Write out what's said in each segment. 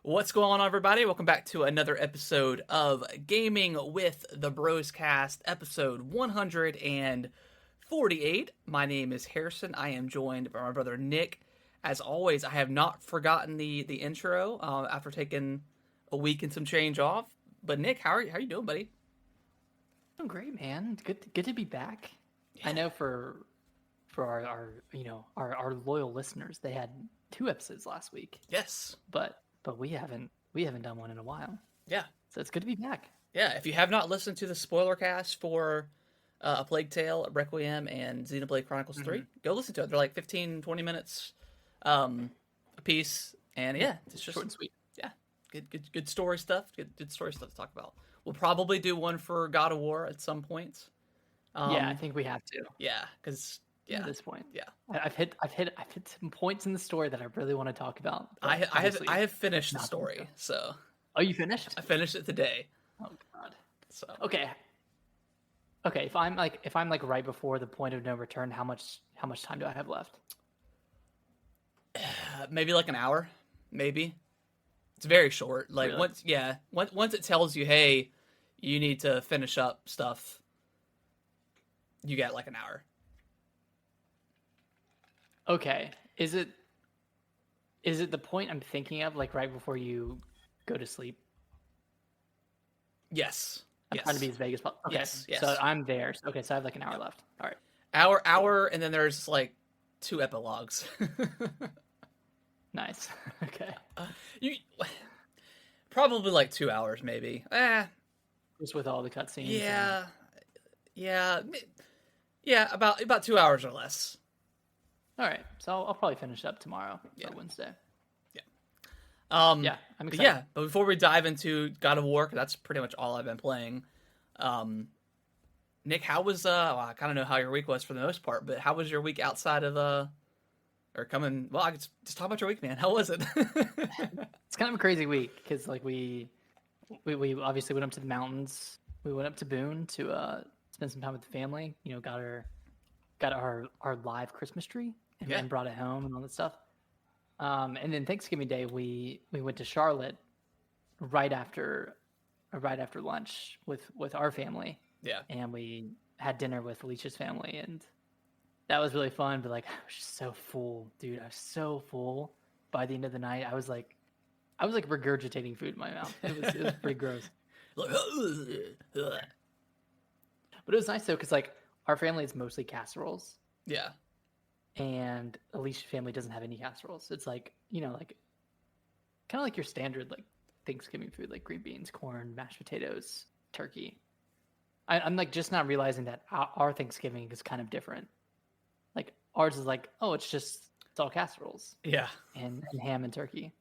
What's going on, everybody? Welcome back to another episode of Gaming with the Bros Cast, episode 148. My name is Harrison. I am joined by my brother Nick. As always, I have not forgotten the intro after taking a week and some change off. But Nick, how are you doing, buddy? I'm great, man. Good to be back. Yeah. I know for our loyal listeners, they had 2 episodes last week. Yes. But we haven't done one in a while. Yeah. So it's good to be back. Yeah. If you have not listened to the spoiler cast for A Plague Tale, Requiem, and Xenoblade Chronicles 3, go listen to it. They're like 15, 20 minutes a piece, and yeah, it's just short and sweet. Yeah, good story stuff. Good story stuff to talk about. We'll probably do one for God of War at some point. Yeah, I think we have to. Yeah, because at this point, yeah, I've hit some points in the story that I really want to talk about. I have finished the story. So oh, you finished? I finished it today. Oh God. So okay. If I'm like right before the point of no return, how much time do I have left? Maybe like an hour. Maybe it's very short. Like really? once it tells you, hey, you need to finish up stuff, you get like an hour. Okay. Is it the point I'm thinking of, like right before you go to sleep? Yes. I'm trying to be as vague as possible. Okay. Yes. So I'm there. Okay, so I have like an hour left. All right. Hour, and then there's like 2 epilogues. Nice. Okay. You probably like 2 hours, maybe. Just with all the cutscenes. Yeah. About 2 hours or less. All right. So I'll probably finish up tomorrow or Wednesday. Yeah. I'm excited. Yeah, but before we dive into God of War, 'cause that's pretty much all I've been playing. Nick, how was I kind of know how your week was for the most part, but how was your week outside of or coming? Well, I could just talk about your week, man. How was it? It's kind of a crazy week because like we obviously went up to the mountains. We went up to Boone to spend some time with the family. You know, got our live Christmas tree and brought it home and all that stuff. And then Thanksgiving Day we went to Charlotte right after lunch with our family. Yeah. And we had dinner with Alicia's family, and that was really fun. But like, I was just so full, dude. I was so full by the end of the night. I was like regurgitating food in my mouth. It was pretty gross. But it was nice though, because like our family is mostly casseroles. Yeah. And Alicia's family doesn't have any casseroles. It's like, like kind of like your standard like Thanksgiving food, like green beans, corn, mashed potatoes, turkey. I'm like just not realizing that our Thanksgiving is kind of different. Like ours is like, oh, it's all casseroles. Yeah. And ham and turkey.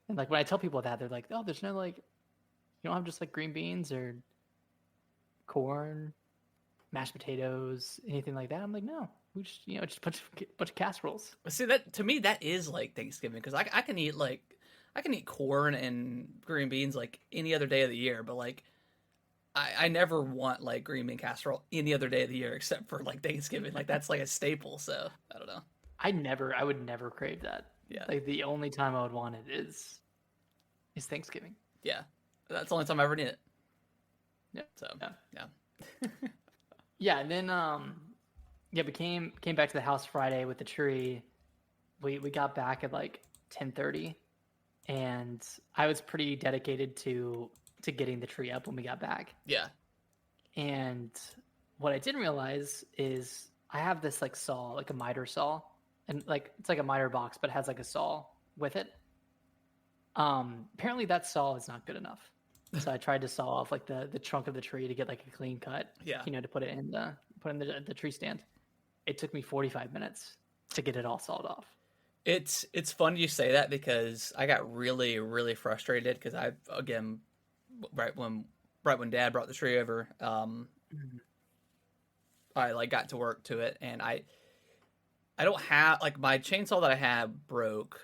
And like when I tell people that, they're like, oh, there's no like, you don't have just like green beans or corn, mashed potatoes, anything like that. I'm like, no, we just just a bunch of casseroles. See, that to me that is like Thanksgiving, because I can eat corn and green beans like any other day of the year, but like I never want like green bean casserole any other day of the year except for like Thanksgiving. Like that's like a staple. So I don't know. I would never crave that. Yeah. Like the only time I would want it is Thanksgiving. Yeah. That's the only time I ever need it. Yeah. So yeah. Yeah, and then we came back to the house Friday with the tree. We got back at like 10:30, and I was pretty dedicated to getting the tree up when we got back. Yeah. And what I didn't realize is I have this like saw, like a miter saw, and like it's like a miter box, but it has like a saw with it. Apparently that saw is not good enough. So I tried to saw off like the trunk of the tree to get like a clean cut. Yeah. To put it in the tree stand. It took me 45 minutes to get it all sawed off. It's fun you say that, because I got really, really frustrated because right when Dad brought the tree over, I like got to work to it, and I don't have like my chainsaw that I had broke,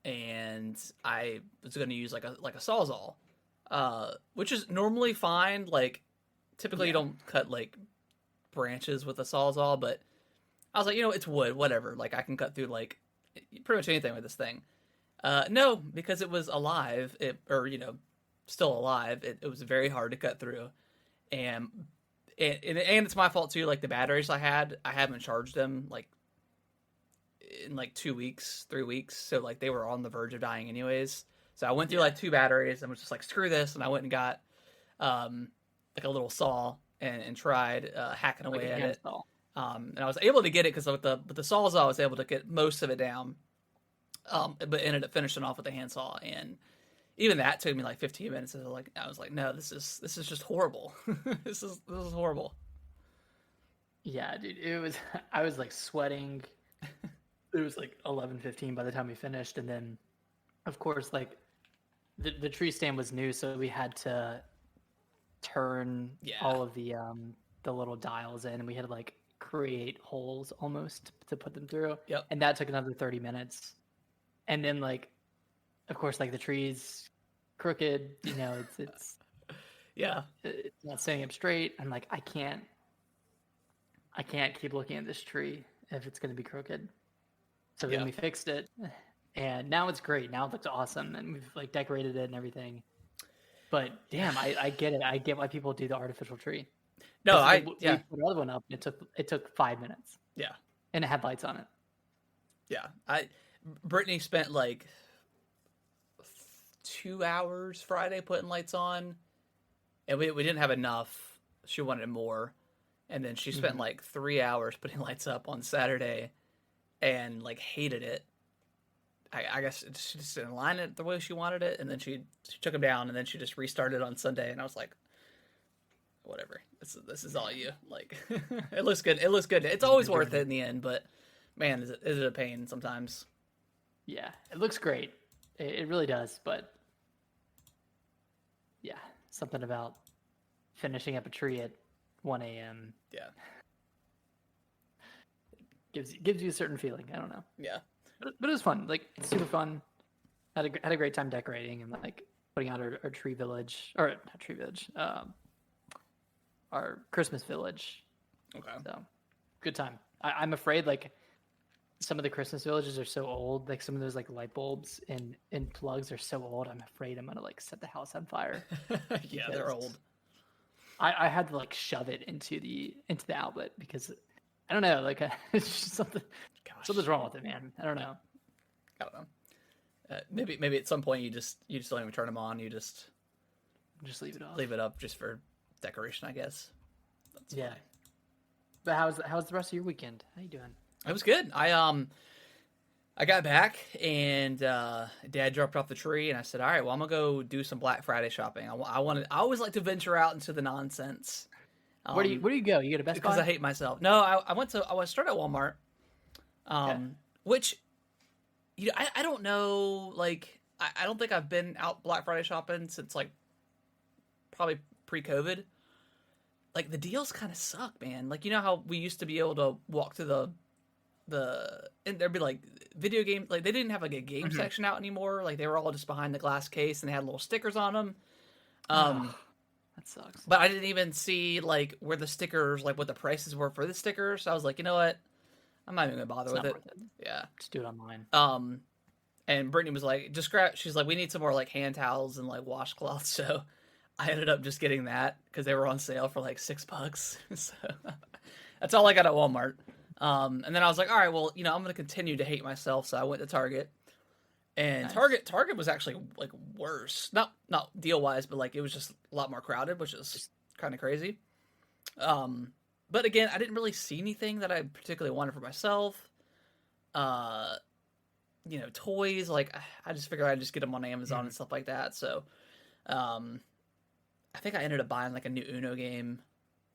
and I was going to use like a sawzall, which is normally fine. Like typically you don't cut like branches with a sawzall, but I was like, it's wood, whatever. Like I can cut through like pretty much anything with this thing. No, because it was alive, or still alive. It was very hard to cut through, and and it's my fault too. Like the batteries I haven't charged them like in like 2 weeks, 3 weeks. So like they were on the verge of dying anyways. So I went through like two batteries and was just like, screw this, and I went and got like a little saw and tried hacking Like away a at it. handsaw. And I was able to get it because with the saws I was able to get most of it down. But ended up finishing off with a handsaw, and even that took me like 15 minutes. I was like, no, this is just horrible. this is horrible. Yeah, dude, it was. I was like sweating. It was like 11:15 by the time we finished, and then, of course, like the tree stand was new, so we had to turn all of the little dials in, and we had to like create holes almost to put them through. Yep. And that took another 30 minutes. And then like, of course, like the tree's crooked, it's Yeah. it's not standing up straight. I'm like, I can't keep looking at this tree if it's going to be crooked. So then we fixed it, and now it's great. Now it looks awesome, and we've like decorated it and everything. But damn, I get it. I get why people do the artificial tree. No, we put another one up. And it took 5 minutes. Yeah. And it had lights on it. Yeah. Brittany spent like 2 hours Friday putting lights on, and we didn't have enough. She wanted more, and then she spent like 3 hours putting lights up on Saturday, and like hated it. I guess she just didn't line it the way she wanted it, and then she took them down, and then she just restarted on Sunday, and I was like, whatever. This is all you. Like, it looks good. It looks good. It's always worth it in the end, but man, is it a pain sometimes. Yeah, it looks great. It really does, but yeah, something about finishing up a tree at 1 a.m. Yeah. gives you a certain feeling. I don't know. Yeah. But it was fun. Like, it's super fun. Had a great time decorating and like putting out our tree village, or not tree village, our Christmas village. Okay. So good time. I'm afraid like some of the Christmas villages are so old. Like some of those like light bulbs and plugs are so old. I'm afraid I'm gonna like set the house on fire. Yeah, they're old. I had to like shove it into the outlet because I don't know. Like it's just something's wrong with it, man. I don't know. I don't know. Maybe at some point you just don't even turn them on. You just leave it off. Leave it up just for decoration, I guess. That's funny. But how's the rest of your weekend? How you doing? It was good. I got back and Dad dropped off the tree, and I said, "All right, well, I'm gonna go do some Black Friday shopping. I always like to venture out into the nonsense." Where do you go? You go to Best Buy? Because I hate myself. No, I started at Walmart, which I don't know. Like I don't think I've been out Black Friday shopping since like probably pre-COVID. Like the deals kind of suck, man. Like how we used to be able to walk to and there'd be like video games. Like they didn't have like a game section out anymore. Like they were all just behind the glass case and they had little stickers on them. That sucks. But I didn't even see like where the stickers, like what the prices were for the stickers. So I was like, you know what? I'm not even gonna bother with it. Yeah, just do it online. And Brittany was like, she's like, we need some more like hand towels and like washcloths. So I ended up just getting that because they were on sale for like $6. So that's all I got at Walmart. And then I was like, all right, well, I'm going to continue to hate myself. So I went to Target, and nice. Target was actually like worse. Not deal wise, but like it was just a lot more crowded, which is kind of crazy. But again, I didn't really see anything that I particularly wanted for myself. Toys, like I just figured I'd just get them on Amazon and stuff like that. So, I think I ended up buying like a new Uno game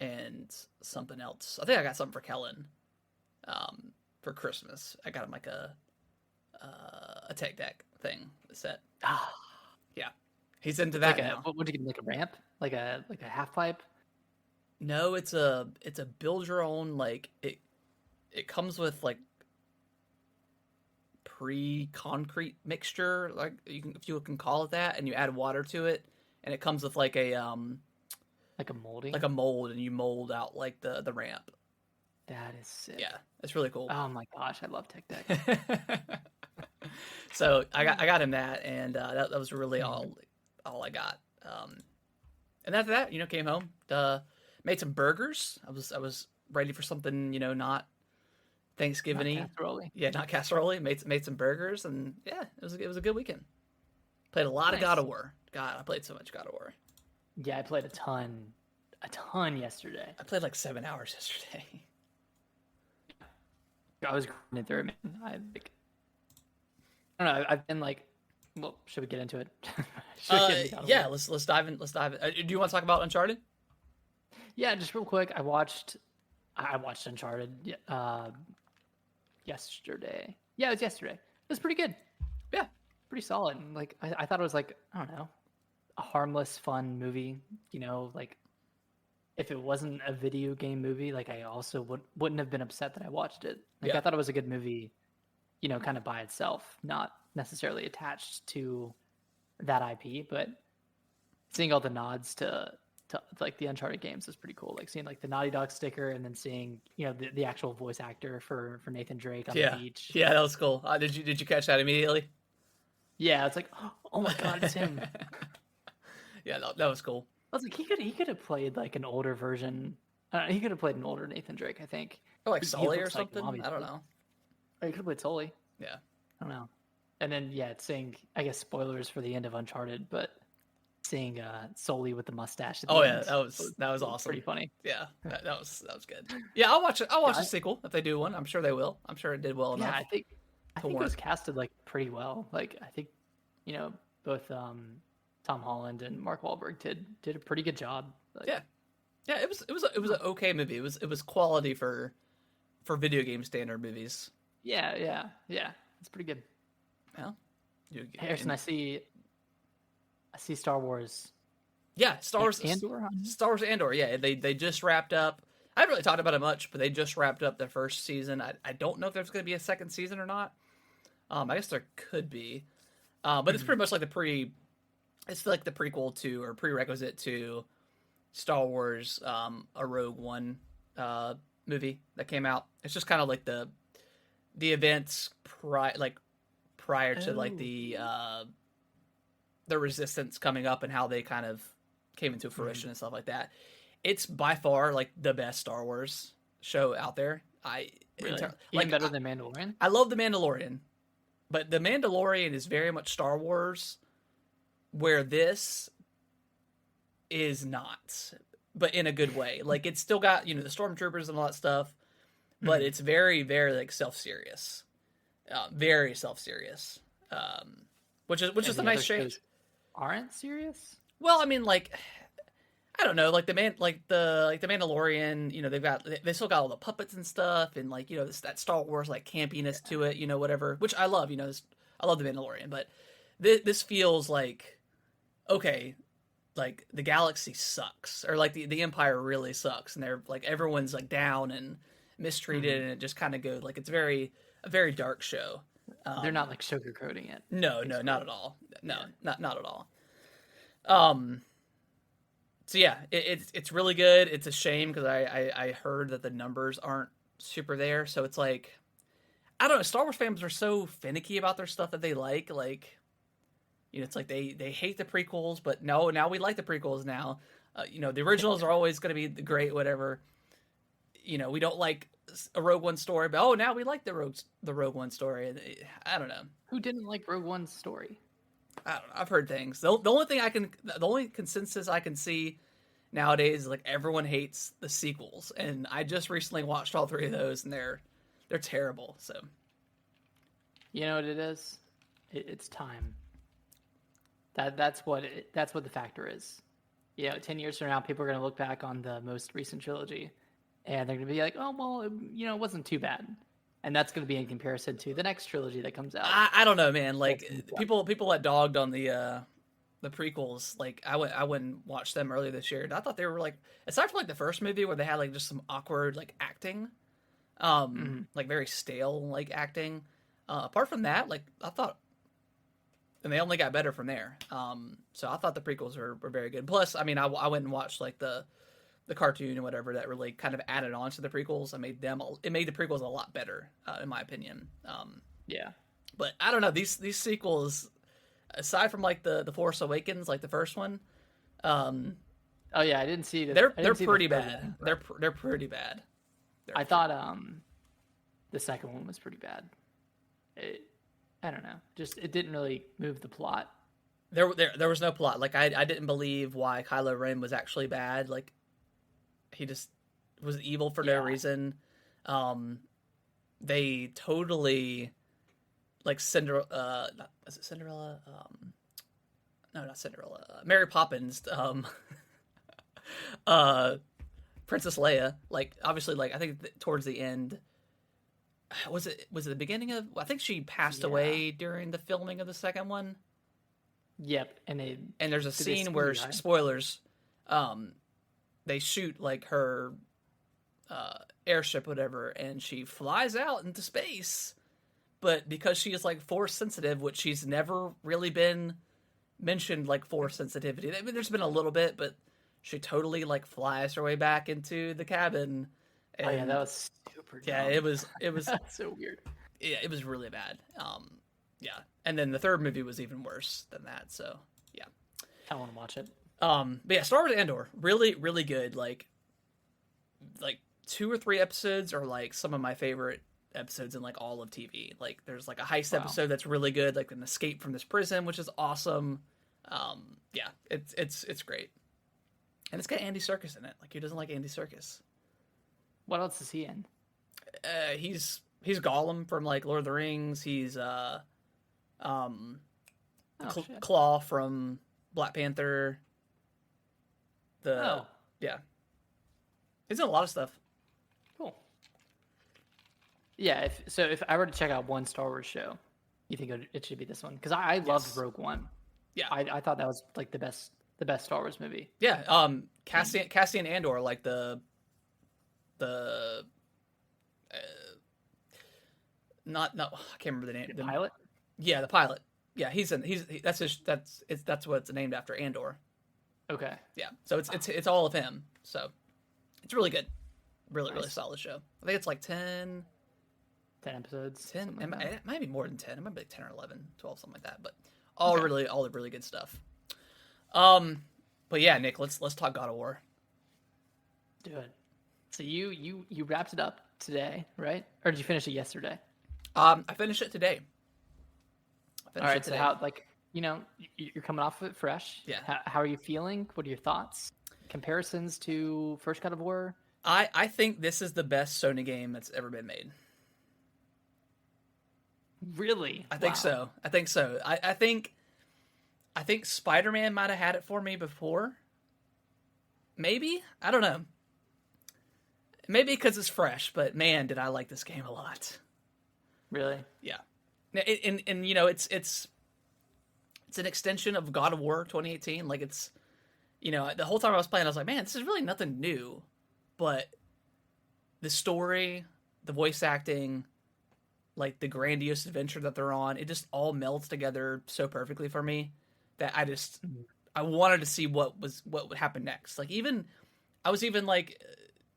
and something else. I think I got something for Kellen. For Christmas, I got him like a tech deck thing set. Yeah, he's into that now. What did you get? Like a ramp, like a half pipe? No, it's a build your own. Like it comes with like pre-concrete mixture, like if you can call it that, and you add water to it, and it comes with like a molding, like a mold, and you mold out like the ramp. That is sick. Yeah, it's really cool. Oh my gosh, I love Tech Deck. So I got him that, and that was really all I got. And after that, came home, made some burgers. I was ready for something, not Not Thanksgiving-y. casserole. Yeah, not casserole. Made some burgers, and yeah, it was a good weekend. Played a lot of God Nice. of War. God, I played so much God of War. Yeah, I played a ton yesterday. I played like 7 hours yesterday. I was grinding through it, man. I don't know. I've been like, well, should we get into it? Should we get into God of Yeah, War? let's dive in. Let's dive in. Do you want to talk about Uncharted? Yeah, just real quick. I watched Uncharted yesterday. Yeah, it was yesterday. It was pretty good. Yeah, Pretty solid. And, like I thought it was like, I don't know, a harmless, fun movie. Like if it wasn't a video game movie, like I also wouldn't have been upset that I watched it. Like Yeah. I thought it was a good movie, kind of by itself, not necessarily attached to that IP, but seeing all the nods to like the Uncharted games is pretty cool. Like seeing like the Naughty Dog sticker and then seeing, the actual voice actor for Nathan Drake on the beach. Yeah, that was cool. Did you catch that immediately? Yeah, it's like, oh my god, it's him. Yeah, that was cool. I was like, he could have played like an older version. He could have played an older Nathan Drake, I think. Or like He Sully or looks like something. Bobby I don't Drake. know. Or he could have played Sully. Yeah. I don't know. And then it's saying, I guess, spoilers for the end of Uncharted, but seeing Sully with the mustache. At the Oh yeah, end that was awesome. pretty funny. Yeah, that was good. Yeah, I'll watch it. I'll watch Yeah, the sequel if they do one. I'm sure they will. I'm sure it did well Yeah, enough. I think it was warrant. casted like pretty well. Like I think, both Tom Holland and Mark Wahlberg did a pretty good job. Like, Yeah. Yeah, it was an okay movie. It was quality for video game standard movies. yeah. It's pretty good. Well, Harrison, I see Star Wars. Yeah, Star Wars Andor. Star Wars Andor. Yeah, they just wrapped up. I haven't really talked about it much, but they just wrapped up their first season. I don't know if there's going to be a second season or not. I guess there could be, but it's pretty much like it's like the prequel to or prerequisite to Star Wars, a Rogue One movie that came out. It's just kind of like the events prior to like the Resistance coming up and how they kind of came into fruition and stuff like that. It's by far like the best Star Wars show out there. Really? Even better than Mandalorian? I love The Mandalorian, but The Mandalorian is very much Star Wars, where this is not, but in a good way. Like it's still got the stormtroopers and all that stuff, but it's very very like self-serious, very self-serious, which is a nice change. Aren't serious? Well, I mean, like, I don't know, like the Mandalorian, they still got all the puppets and stuff, and like that Star Wars like campiness to it, whatever, which I love. I love the Mandalorian, but this feels like okay, like the galaxy sucks, or like the Empire really sucks, and they're like everyone's like down and mistreated, and it just kind of goes like it's a very dark show. They're not like sugarcoating it. No, not at all. No, Yeah. not at all. So yeah, it's really good. It's a shame because I heard that the numbers aren't super there. So it's like, I don't know. Star Wars fans are so finicky about their stuff that they like. Like, it's like they hate the prequels, but no, now we like the prequels now. The originals are always going to be the great whatever. We don't like a Rogue One story, but now we like the Rogue One story. I don't know. Who didn't like Rogue One's story? I don't know. I've heard things. The only consensus I can see nowadays is like everyone hates the sequels, and I just recently watched all three of those, and they're terrible. So, You know what it is? It's time. That's what the factor is. 10 years from now, people are going to look back on the most recent trilogy, and they're going to be like, oh well, it wasn't too bad. And that's going to be in comparison to the next trilogy that comes out. I don't know, man. Like people that dogged on the prequels, like I went and watched them earlier this year, and I thought they were like, aside from like the first movie where they had like just some awkward like acting, like very stale like acting. Apart from that, like I thought, and they only got better from there. So I thought the prequels were very good. Plus, I mean, I went and watched like the cartoon and whatever that really kind of added on to the prequels. It made the prequels a lot better, in my opinion. Yeah. But I don't know, these sequels, aside from like the Force Awakens, like the first one, um, Oh yeah, I didn't see the. they're I they're didn't see the pretty third bad. one, but They're pretty bad. I thought the second one was pretty bad. It, I don't know. Just it didn't really move the plot. There was no plot. Like I didn't believe why Kylo Ren was actually bad. Like he just was evil for no Yeah. reason. They totally like Cinderella. Is it Cinderella? No, not Cinderella. Mary Poppins. Uh, Princess Leia. Like obviously, like I think towards the end. Was it the beginning of? I think she passed Yeah. away during the filming of the second one. Yep, and And there's a did they scene where CGI? spoilers, they shoot like her airship, whatever, and she flies out into space. But because she is like force sensitive, which she's never really been mentioned like force sensitivity. I mean, there's been a little bit, but she totally like flies her way back into the cabin. And Oh yeah, that was super yeah, dumb. it was That's so weird. yeah, it was really bad. Yeah, and then the third movie was even worse than that. So yeah. I want to watch it. But yeah, Star Wars Andor, really, really good. Like 2 or 3 episodes are like some of my favorite episodes in like all of TV. Like there's like a heist Wow. episode that's really good, like an escape from this prison, which is awesome. Yeah, it's great, and it's got Andy Serkis in it. Like who doesn't like Andy Serkis? What else is he in? He's Gollum from like Lord of the Rings. He's Oh shit. Claw from Black Panther. Oh, Yeah, he's in a lot of stuff. cool. Yeah, if I were to check out one Star Wars show, you think it should be this one? Because I loved Yes. Rogue One. Yeah. I thought that was like the best Star Wars movie. Yeah, Cassian Andor, like the uh, not no, I can't remember the name. The pilot. Yeah, the pilot. Yeah, that's what it's named after, Andor. Okay. Yeah, so it's all of him. So it's really good, really Nice. solid show. I think it's like 10, 10 episodes. 10 something like that. it might be more than 10. It might be like 10 or 11, 12, something like that. But all Okay. really good stuff. But yeah, Nick, let's talk God of War. Do it. So you wrapped it up today, right? Or did you finish it yesterday? I finished it today. All right. So how you're coming off of it fresh. Yeah. How are you feeling? What are your thoughts? Comparisons to first God of War? I think this is the best Sony game that's ever been made. Really? I think Wow. so. I think Spider-Man might have had it for me before. Maybe, I don't know. Maybe because it's fresh, but man, did I like this game a lot. Really? Yeah, and you know it's an extension of God of War 2018. Like it's, you know, the whole time I was playing, I was like, man, this is really nothing new, but the story, the voice acting, like the grandiose adventure that they're on, it just all melds together so perfectly for me that I wanted to see what would happen next. Like I was even like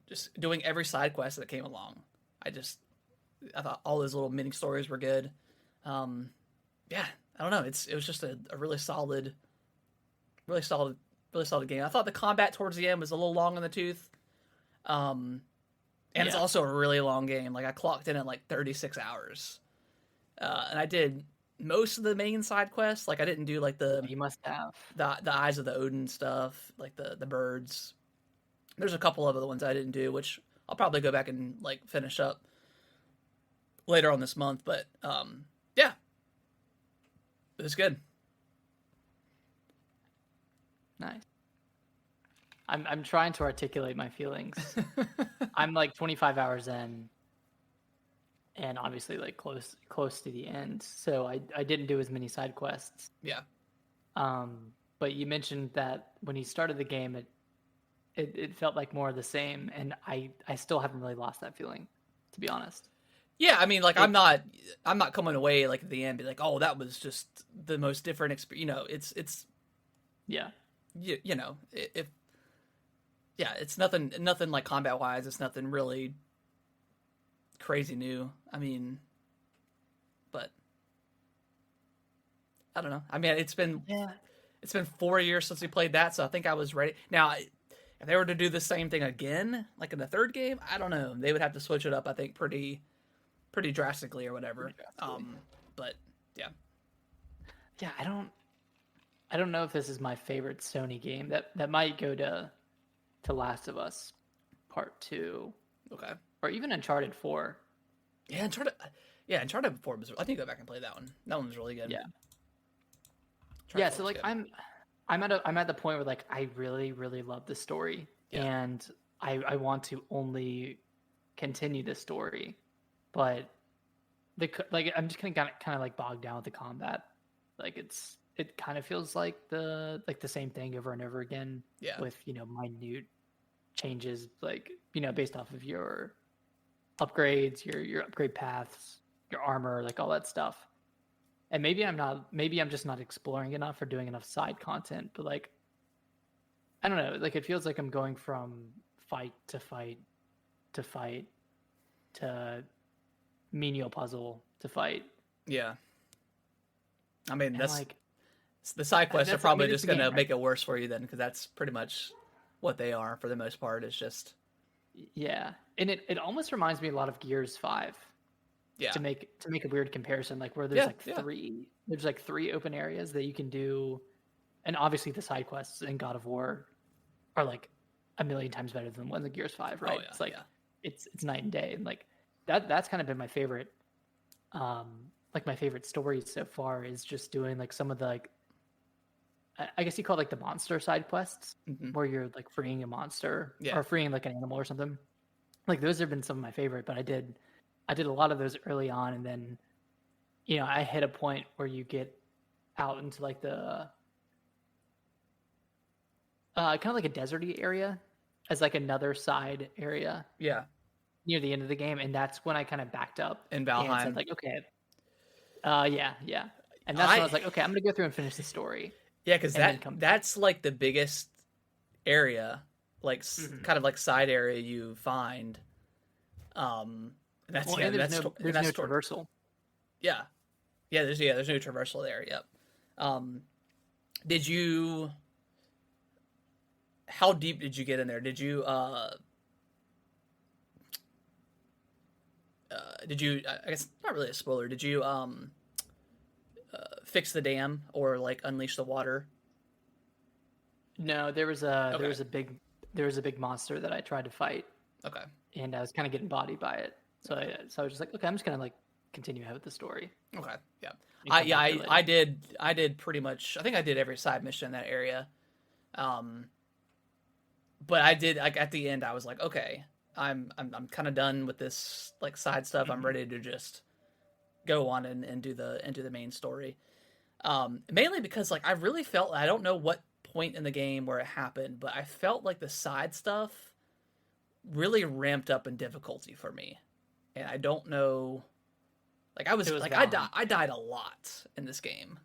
just doing every side quest that came along. I thought all those little mini stories were good. Yeah, I don't know. It was just a really solid game. I thought the combat towards the end was a little long in the tooth. And it's Yeah. also a really long game. Like I clocked in at like 36 hours. And I did most of the main side quests. Like I didn't do like You must have. the Eyes of the Odin stuff, like the birds. There's a couple of other ones I didn't do, which I'll probably go back and like finish up later on this month. But yeah, it was good. Nice. I'm trying to articulate my feelings. I'm like 25 hours in, and obviously like close to the end. So I didn't do as many side quests. Yeah. But you mentioned that when you started the game, it felt like more of the same, and I still haven't really lost that feeling, to be honest. Yeah, I mean, like I'm not coming away like at the end be like, oh, that was just the most different experience. You know, it's Yeah. you know, if yeah, it's nothing like combat wise. It's nothing really crazy new. I mean, but I don't know. I mean, Yeah. it's been 4 years since we played that, so I think I was ready. Now, if they were to do the same thing again, like in the third game, I don't know. They would have to switch it up, I think, pretty drastically or whatever. Pretty drastically. But yeah, Yeah, I don't know if this is my favorite Sony game. That might go to Last of Us Part 2 okay. or even Uncharted 4. Yeah, Uncharted 4 was. I need to go back and play that one. That one was really good. Yeah. Uncharted Yeah, 4 so was like good. I'm at the point where like I really love the story Yeah. and I want to only continue the story, but like I'm just kind of like bogged down with the combat. Like it kind of feels like the same thing over and over again Yeah. with, you know, minute changes, like, you know, based off of your upgrades, your upgrade paths, your armor, like all that stuff. And maybe I'm just not exploring enough or doing enough side content, but like I don't know, like it feels like I'm going from fight to fight to fight to menial puzzle to fight. Yeah. I mean, And like the side quests are that's, I probably mean, it's just a going game, to right? make it worse for you then, because that's pretty much what they are for the most part. It's just, Yeah. And it almost reminds me a lot of Gears 5 yeah. to make a weird comparison, like where Yeah. there's like three open areas that you can do, and obviously the side quests in God of War are like a million times better than the ones in Gears 5, right? Oh, yeah. It's like Yeah. it's night and day. And like that's kind of been my favorite like my favorite stories so far is just doing like some of the like I guess you call it like the monster side quests Hmm. where you're like freeing a monster Yeah. or freeing like an animal or something. Like those have been some of my favorite, but I did a lot of those early on, and then, you know, I hit a point where you get out into like the kind of like a deserty area as like another side area Yeah. near the end of the game, and that's when I kind of backed up In and said Valheim. like, okay, yeah, and that's when I was like, okay, I'm gonna go through and finish the story, Yeah, because and then come back. that's like the biggest area, like Mhm. kind of like side area you find. And that's Well, yeah, and that's there's no traversal. yeah, there's no traversal there. Yep. Um, did you? How deep did you get in there? Did you? I guess not really a spoiler. Did you fix the dam or like unleash the water? No, there was Okay. there was a big monster that I tried to fight, Okay. and I was kind of getting bodied by it. So I was just like, okay, I'm just gonna like continue ahead with the story. Okay. Yeah. And come back to it later. I did pretty much. I think I did every side mission in that area. Um, but I did like at the end. I was like, okay, I'm kind of done with this like side stuff. I'm Mhm. ready to just go on and do the main story. Mainly because like I really felt I don't know what point in the game where it happened, but I felt like the side stuff really ramped up in difficulty for me, and I don't know. Like I was It was like Valheim. I died a lot in this game.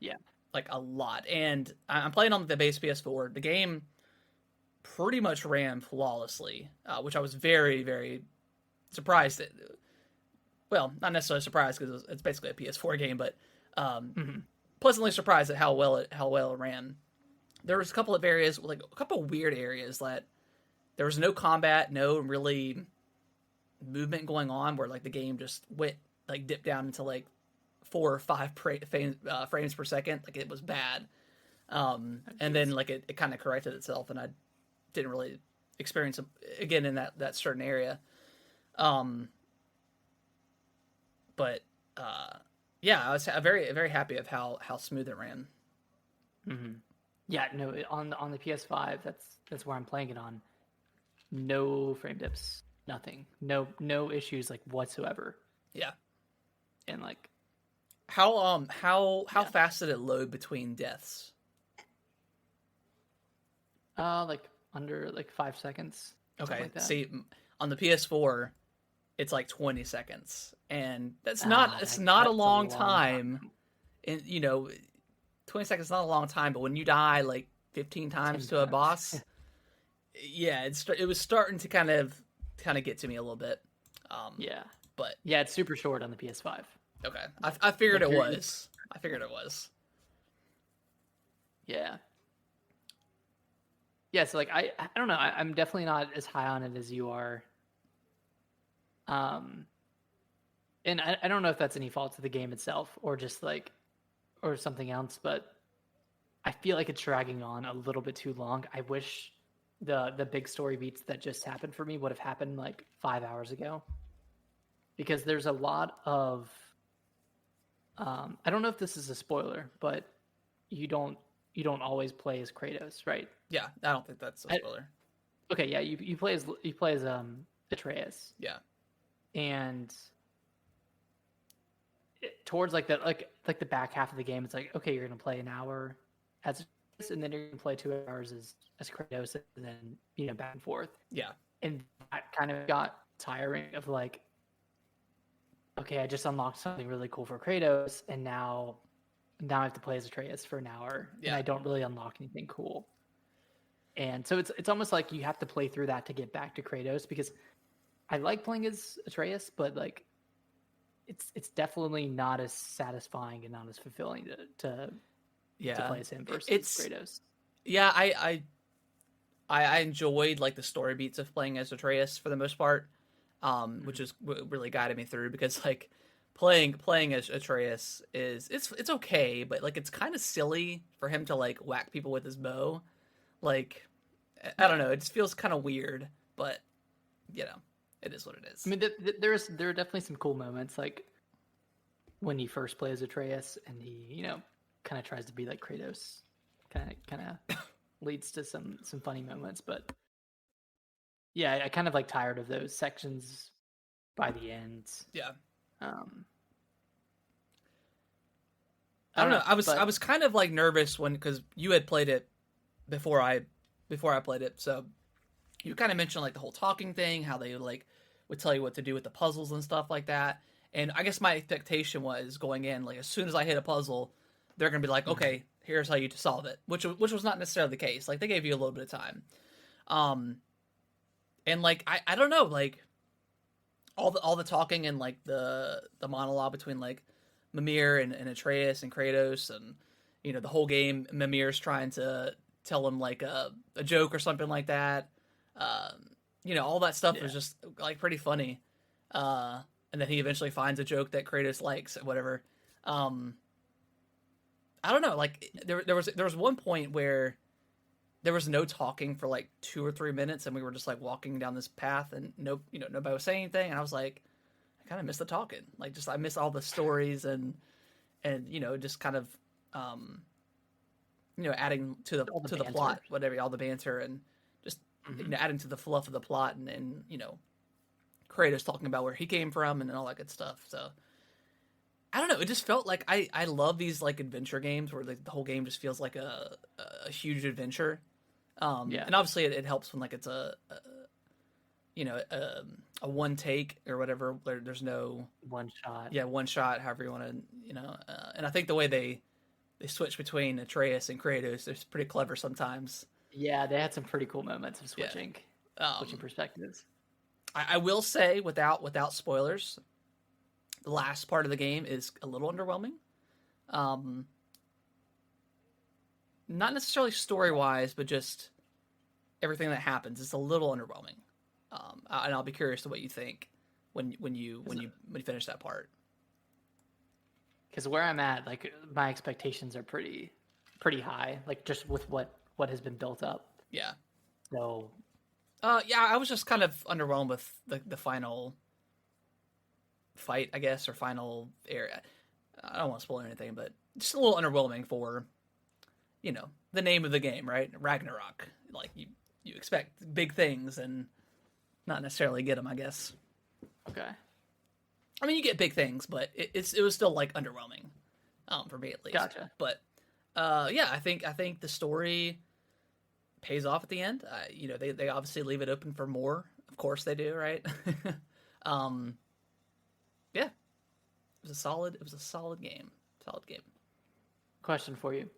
Yeah. Like a lot, and I'm playing on the base PS4. The game pretty much ran flawlessly, which I was very surprised at. Well, not necessarily surprised because it's basically a PS4 game, but Hmm. pleasantly surprised at how well it ran. There was a couple of areas, like a couple of weird areas that there was no combat, no really movement going on, where like the game just went like dipped down into like 4 or 5 frames per second. Like it was bad. And then like it kind of corrected itself, and I didn't really experience it again in that certain area. But yeah, I was very happy of how smooth it ran. Hmm. Yeah, no, on the PS5, that's where I'm playing it on. No frame dips, nothing, no issues like whatsoever, Yeah. and like How Yeah. fast did it load between deaths? like under like 5 seconds. Something Okay, like that. see, on the PS4, it's like 20 seconds, and that's Ah, not it's that- not a that's long time. And 20 seconds is not a long time, but when you die like 15 times 10 to a times. boss, yeah, it was starting to kind of get to me a little bit. Yeah, But yeah, it's super short on the PS5. Okay, I figured Like it you're was. I figured it was. yeah. Yeah, so like I don't know. I'm definitely not as high on it as you are. Um, and I don't know if that's any fault to the game itself or just like or something else, but I feel like it's dragging on a little bit too long. I wish the big story beats that just happened for me would have happened like 5 hours ago, because there's a lot of I don't know if this is a spoiler, but you don't you don't always play as Kratos, right? Yeah, I don't think that's a I, spoiler. okay, yeah, you play as Atreus, Yeah, and towards like the back half of the game, it's like, okay, you're gonna play an hour as Atreus, and then you're gonna play 2 hours as Kratos, and then back and forth, yeah, and that kind of got tiring of like, okay, I just unlocked something really cool for Kratos, and now I have to play as Atreus for an hour, and yeah, I don't really unlock anything cool. And so it's almost like you have to play through that to get back to Kratos, because I like playing as Atreus, but like it's definitely not as satisfying and not as fulfilling to yeah. play as him versus It's Kratos. yeah. I enjoyed like the story beats of playing as Atreus for the most part, which Mhm. is really guided me through because like playing as Atreus is it's okay, but like it's kind of silly for him to like whack people with his bow. Like I don't Yeah, know, it just feels kind of weird, but you know, it is what it I is. mean, there are definitely some cool moments, like when he first plays Atreus and he kind of tries to be like Kratos, kind of leads to some funny moments, but yeah, I kind of like tired of those sections by the end. Yeah. Um, I I don't don't know. know, I but was kind of like nervous when because you had played it before I played it, so you kind of mentioned like the whole talking thing, how they like would tell you what to do with the puzzles and stuff like that. And I guess my expectation was going in like as soon as I hit a puzzle, they're gonna be like, Mhm. okay, here's how you to solve it, which was not necessarily the case. Like they gave you a little bit of time, um, and like I don't know, like all the talking and like the monologue between like Mimir and Atreus and Kratos and the whole game Mimir's trying to tell him like a joke or something like that. All that stuff Yeah, is just like pretty funny. Uh, and then he eventually finds a joke that Kratos likes, whatever. Um, I don't know. Like there was one point where there was no talking for like 2 or 3 minutes, and we were just like walking down this path, and nobody was saying anything, and I was like, I kind of miss the talking. Like, just I miss all the stories and just kind of um, adding to the all the to the plot, banter. whatever, all the banter and just Hmm. adding to the fluff of the plot and Kratos talking about where he came from and all that good stuff. So I don't know. It just felt like I love these like adventure games where the whole game just feels like a huge adventure. Yeah, And obviously it helps when like it's you know a one take or whatever. There's no one shot. one shot, however you want to and I think the way they switch between Atreus and Kratos is pretty clever sometimes. Yeah, they had some pretty cool moments of Yeah. switching Um, perspectives. I will say without spoilers, the last part of the game is a little underwhelming. Um, Not necessarily story wise, but just everything that happens. It's a little underwhelming. And I'll be curious to what you think when you finish that part. Because where I'm at, like my expectations are pretty high, like just with what has been built up. Yeah. So Yeah, I was just kind of underwhelmed with the final fight, I guess, or final area. I don't want to spoil anything, but just a little underwhelming for the name of the game, right? Ragnarok. Like you expect big things and not necessarily get them, I guess. okay, I mean, you get big things, but it was still like underwhelming, for me at least. gotcha. But yeah, I think the story pays off at the end. They obviously leave it open for more. Of course they do, right? um, yeah, it was a solid game. Solid game. Question for you: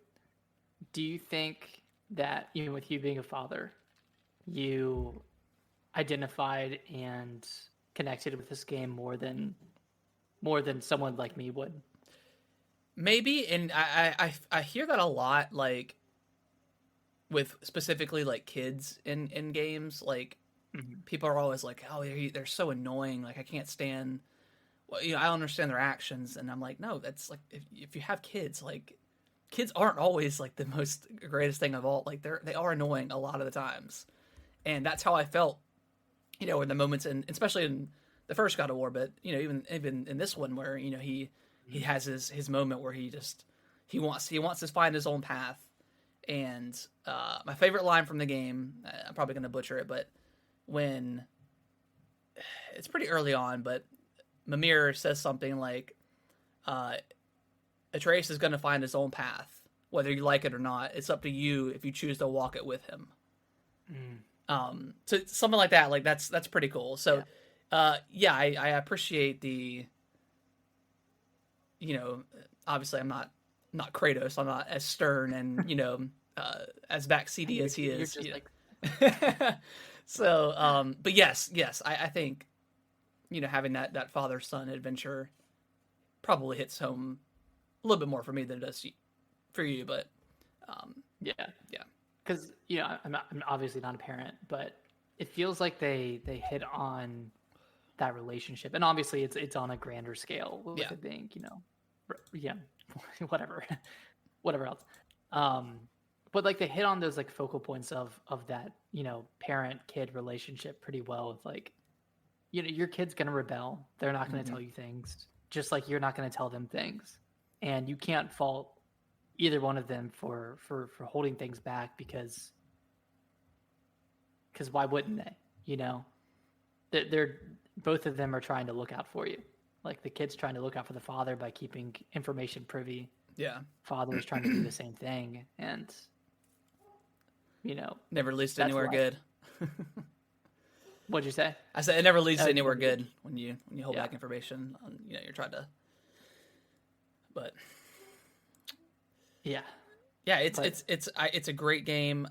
do you think that even with you being a father, you identified and connected with this game more than more than someone like me would. Maybe, and I hear that a lot, like with specifically like kids in games. Like Mhm. people are always like, oh, they're so annoying. Like I can't stand. Well, I understand their actions, and I'm like, no, that's like if you have kids, like kids aren't always like the most greatest thing of all. Like they are annoying a lot of the times, and that's how I felt. In the moments, and especially in the first God of War, but even in this one where he has his moment where he wants to find his own path. And my favorite line from the game, I'm probably going to butcher it, but when it's pretty early on, but Mimir says something like, Atreus is going to find his own path, whether you like it or not. It's up to you if you choose to walk it with him. Mm. So something like that, like that's pretty cool. So, Yeah. I appreciate the, obviously I'm not Kratos. I'm not as stern and as backseaty as he You're is. just like, So, but yes, I think having that father son adventure probably hits home a little bit more for me than it does for you. But yeah, yeah, because I'm obviously not a parent, but it feels like they hit on that relationship, and obviously it's on a grander scale with yeah, it being yeah, whatever, whatever else. Um, but like they hit on those like focal points of that parent kid relationship pretty well with like your kid's gonna rebel. They're not gonna mm-hmm. tell you things, just like you're not gonna tell them things, and you can't fault either one of them for holding things back because why wouldn't they? They're both of them are trying to look out for you. Like the kid's trying to look out for the father by keeping information privy. Yeah. Father is trying to do the same thing, and Never leads that's anywhere why. good. What'd you say? I said it never leads to Oh, anywhere good when you hold yeah. back information. You're trying to, but Yeah. yeah, it's But it's a great game.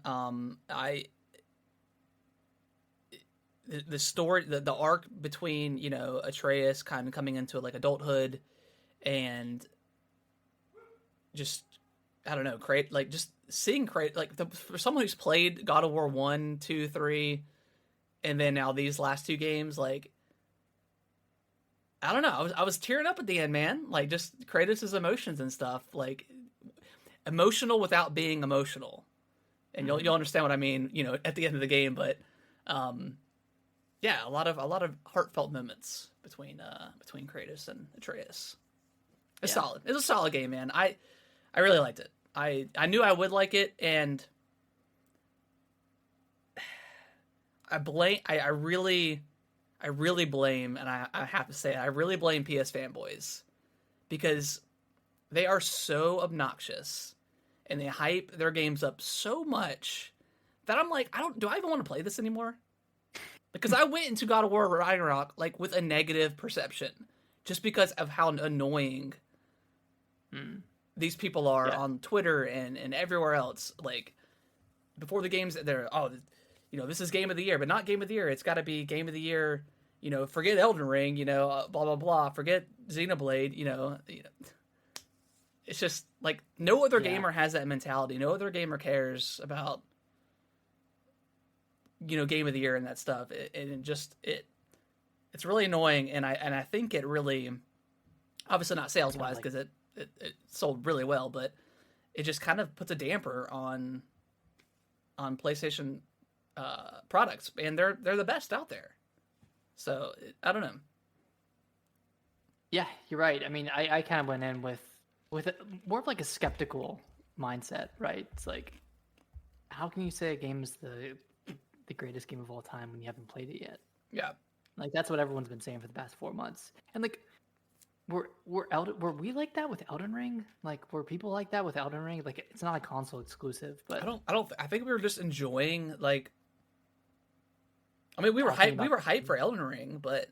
The story, the arc between Atreus kind of coming into like adulthood and just I don't know, create like just seeing create like for someone who's played God of War 1, 2, 3, and then now these last two games, like I don't know, I was tearing up at the end, man. Like just Kratos' emotions and stuff, like emotional without being emotional, and you'll understand what I mean, at the end of the game. But yeah, a lot of heartfelt moments between Kratos and Atreus. It's yeah. solid. It's a solid game, man. I really liked it. I knew I would like it, and I really blame, and I have to say it, I really blame PS fanboys because they are so obnoxious and they hype their games up so much that I'm like, do I even want to play this anymore? Because I went into God of War Ragnarok like with a negative perception just because of how annoying these people are Yeah. on Twitter and everywhere else. Like before the games, they're this is game of the year, but not game of the year. It's got to be game of the year. Forget Elden Ring. Blah blah blah. Forget Xenoblade. It's just like no other gamer has that mentality. No other gamer cares about game of the year and that stuff. It's really annoying, and I think it really, obviously not sales wise because it sold really well, but it just kind of puts a damper on PlayStation products, and they're the best out there. So I don't know. Yeah, you're right. I mean, I kind of went in with more of like a skeptical mindset, right? It's like, how can you say a game is the greatest game of all time when you haven't played it yet? Yeah, like that's what everyone's been saying for the past 4 months. And like, were we like that with Elden Ring? Like, were people like that with Elden Ring? Like, it's not a console exclusive, but I think we were just enjoying like. I mean, we were hyped for Elden Ring, but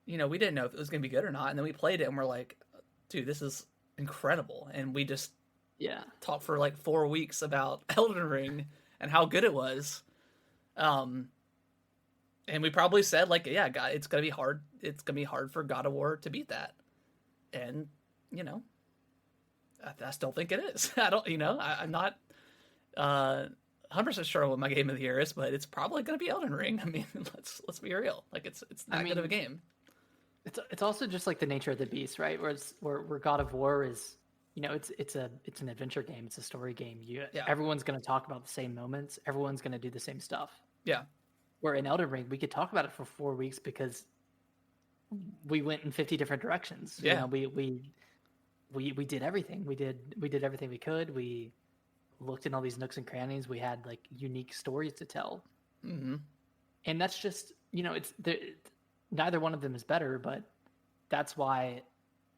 we didn't know if it was going to be good or not. And then we played it, and we're like, dude, this is incredible. And we just talked for like 4 weeks about Elden Ring and how good it was. And we probably said like, yeah, God, it's gonna be hard. It's gonna be hard for God of War to beat that. And you know, I still think it is. I don't, I'm not 100% sure what my game of the year is, but it's probably gonna be Elden Ring. I mean, let's be real. Like it's I that good of a mean, game. it's also just like the nature of the beast, right? Where God of War is, it's an adventure game, it's a story game. Yeah, Everyone's going to talk about the same moments, everyone's going to do the same stuff. yeah, Where in Elden Ring, we could talk about it for 4 weeks because we went in 50 different directions. yeah. We did everything. We did everything we could. We looked in all these nooks and crannies. We had like unique stories to tell, Mm-hmm. and that's just it's there. Neither one of them is better, but that's why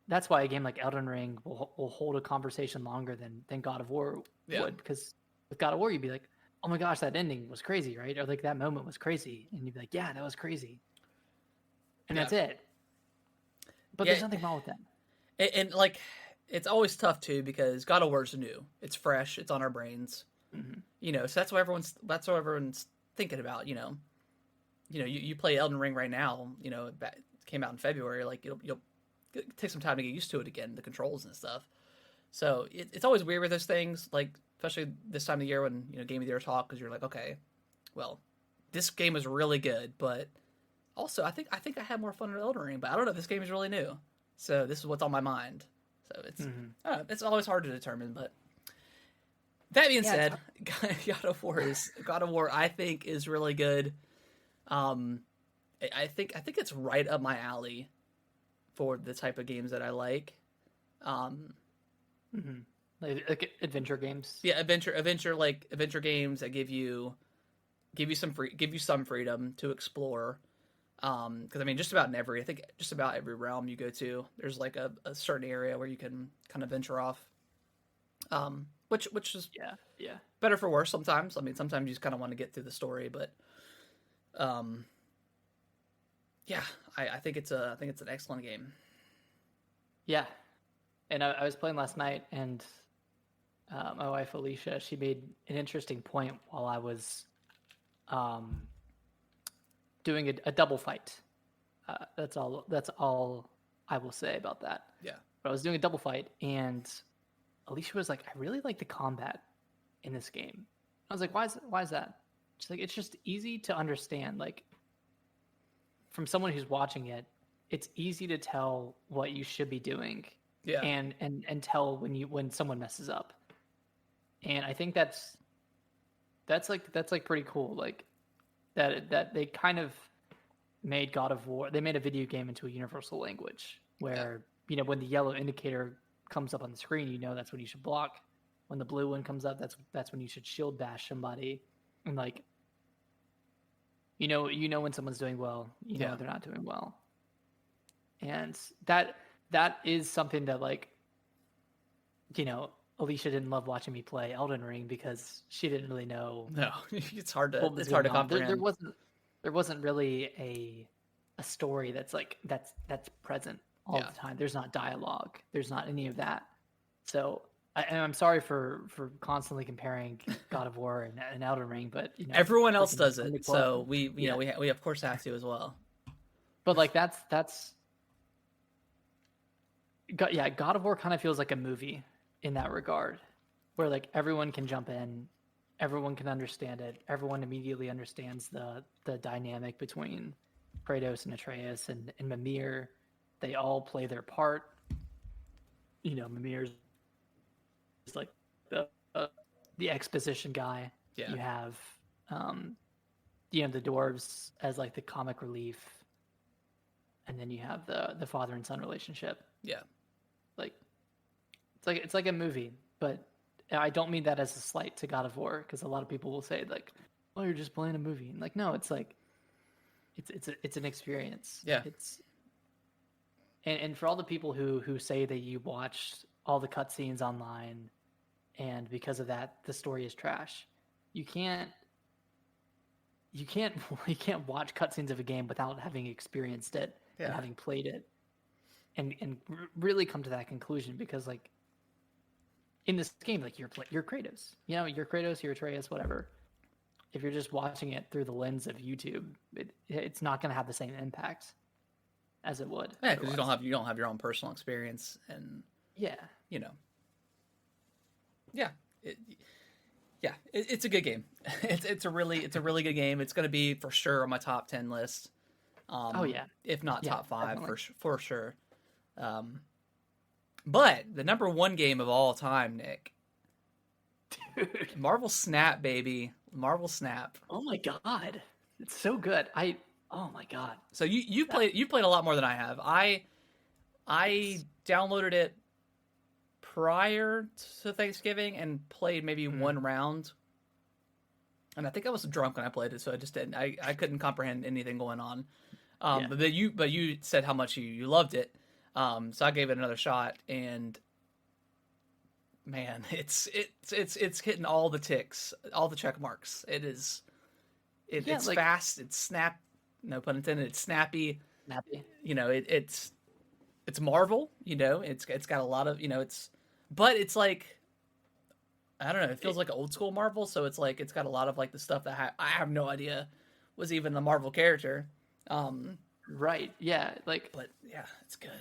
a game like Elden Ring will hold a conversation longer than God of War Yeah, would, because with God of War you'd be like, oh my gosh, that ending was crazy, right? Or like that moment was crazy, and you'd be like, yeah, that was crazy, and yeah, that's it. But yeah. there's nothing wrong with that. And like, it's always tough too because God of War's new. It's fresh. It's on our brains. Mm-hmm. So that's what everyone's thinking about. You play Elden Ring right now. It came out in February. Like you'll take some time to get used to it again, the controls and stuff. So it's always weird with those things. Like especially this time of year when Game of the Year talk, because you're like, okay, well, this game is really good, but also I think I had more fun with Elden Ring, but I don't know. This game is really new, so this is what's on my mind. So Mm-hmm. I don't know, it's always hard to determine. But that being Yeah, said, God of War. I think is really good. Um, I think it's right up my alley for the type of games that I like. Um, mm-hmm. Like adventure games. yeah, adventure games that give you some freedom to explore. Because I mean, I think just about every realm you go to, there's like a certain area where you can kind of venture off. Which is Yeah, yeah, better for worse sometimes. I mean, sometimes you just kind of want to get through the story, but um, yeah, I think it's an excellent game. yeah. And I was playing last night, and my wife Alicia, she made an interesting point while I was um, doing a double fight. That's all. That's all I will say about that. Yeah, But I was doing a double fight, and Alicia was like, "I really like the combat in this game." I was like, Why is that?" She's like, "It's just easy to understand. Like, from someone who's watching it, it's easy to tell what you should be doing, yeah, and tell when someone messes up." And I think that's pretty cool. Like that they kind of made God of War. They made a video game into a universal language yeah, where when the yellow indicator comes up on the screen, that's when you should block. When the blue one comes up, that's when you should shield bash somebody. And like when someone's doing well, yeah, when they're not doing well. And that is something that like Alicia didn't love watching me play Elden Ring because she didn't really know no, it's hard to what was it's hard to going on. There comprehend. wasn't really a story that's present all Yeah, the time. There's not dialogue. There's not any of that. So and I'm sorry for constantly comparing God of War and Elden Ring, but everyone else freaking does it, Tony Clark. so we you Yeah, know we of course have to as well. but like that's God of War kind of feels like a movie in that regard, where like everyone can jump in, everyone can understand it, everyone immediately understands the dynamic between Kratos and Atreus and Mimir. They all play their part. Mimir's like the uh, the exposition guy. Yeah, You have um, the dwarves as like the comic relief, and then you have the father and son relationship. yeah, Like it's like a movie, but I don't mean that as a slight to God of War, because a lot of people will say like, "Oh, you're just playing a movie." And like, no, it's like it's an experience. yeah, It's and for all the people who say that you watched all the cutscenes online, and because of that the story is trash, you can't you can't you can't watch cutscenes of a game without having experienced it and yeah, having played it, and really come to that conclusion, because like in this game, like you're Kratos, you're Atreus, whatever. if you're just watching it through the lens of YouTube, it's not going to have the same impact as it would. Yeah, because you don't have your own personal experience, and yeah, you know, yeah, it's a good game. It's a really good game. It's going to be for sure on my top 10 list. Oh yeah, if not top 5 definitely. for sure. But the number 1 game of all time, Nick, dude. Marvel Snap, baby, Marvel Snap. Oh my god, it's so good. Oh my god. So you played a lot more than I have. I downloaded it prior to Thanksgiving and played maybe one round. And I think I was drunk when I played it, so I just didn't. I couldn't comprehend anything going on. Yeah. But you said how much you loved it. So I gave it another shot, and man, it's hitting all the ticks, all the check marks. It's like, fast, it's snap, no pun intended. It's snappy. Snappy. You know, it's Marvel. You know, it's got a lot of, you know, but it's like, I don't know. It feels like old school Marvel, so it's like it's got a lot of like the stuff that I have no idea was even a Marvel character. Right. Yeah. Like, but yeah, it's good.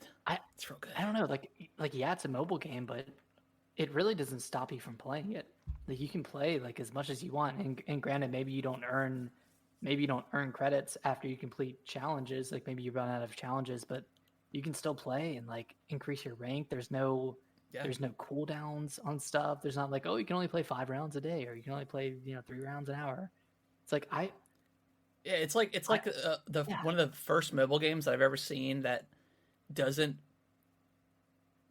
It's real good. I don't know. Like yeah, it's a mobile game, but it really doesn't stop you from playing it. Like you can play like as much as you want, and granted, maybe you don't earn credits after you complete challenges. Like maybe you run out of challenges, but you can still play and like increase your rank. There's no cooldowns on stuff. There's not like, oh, you can only play 5 rounds a day, or you can only play 3 rounds an hour. It's like yeah, it's like one of the first mobile games that I've ever seen that doesn't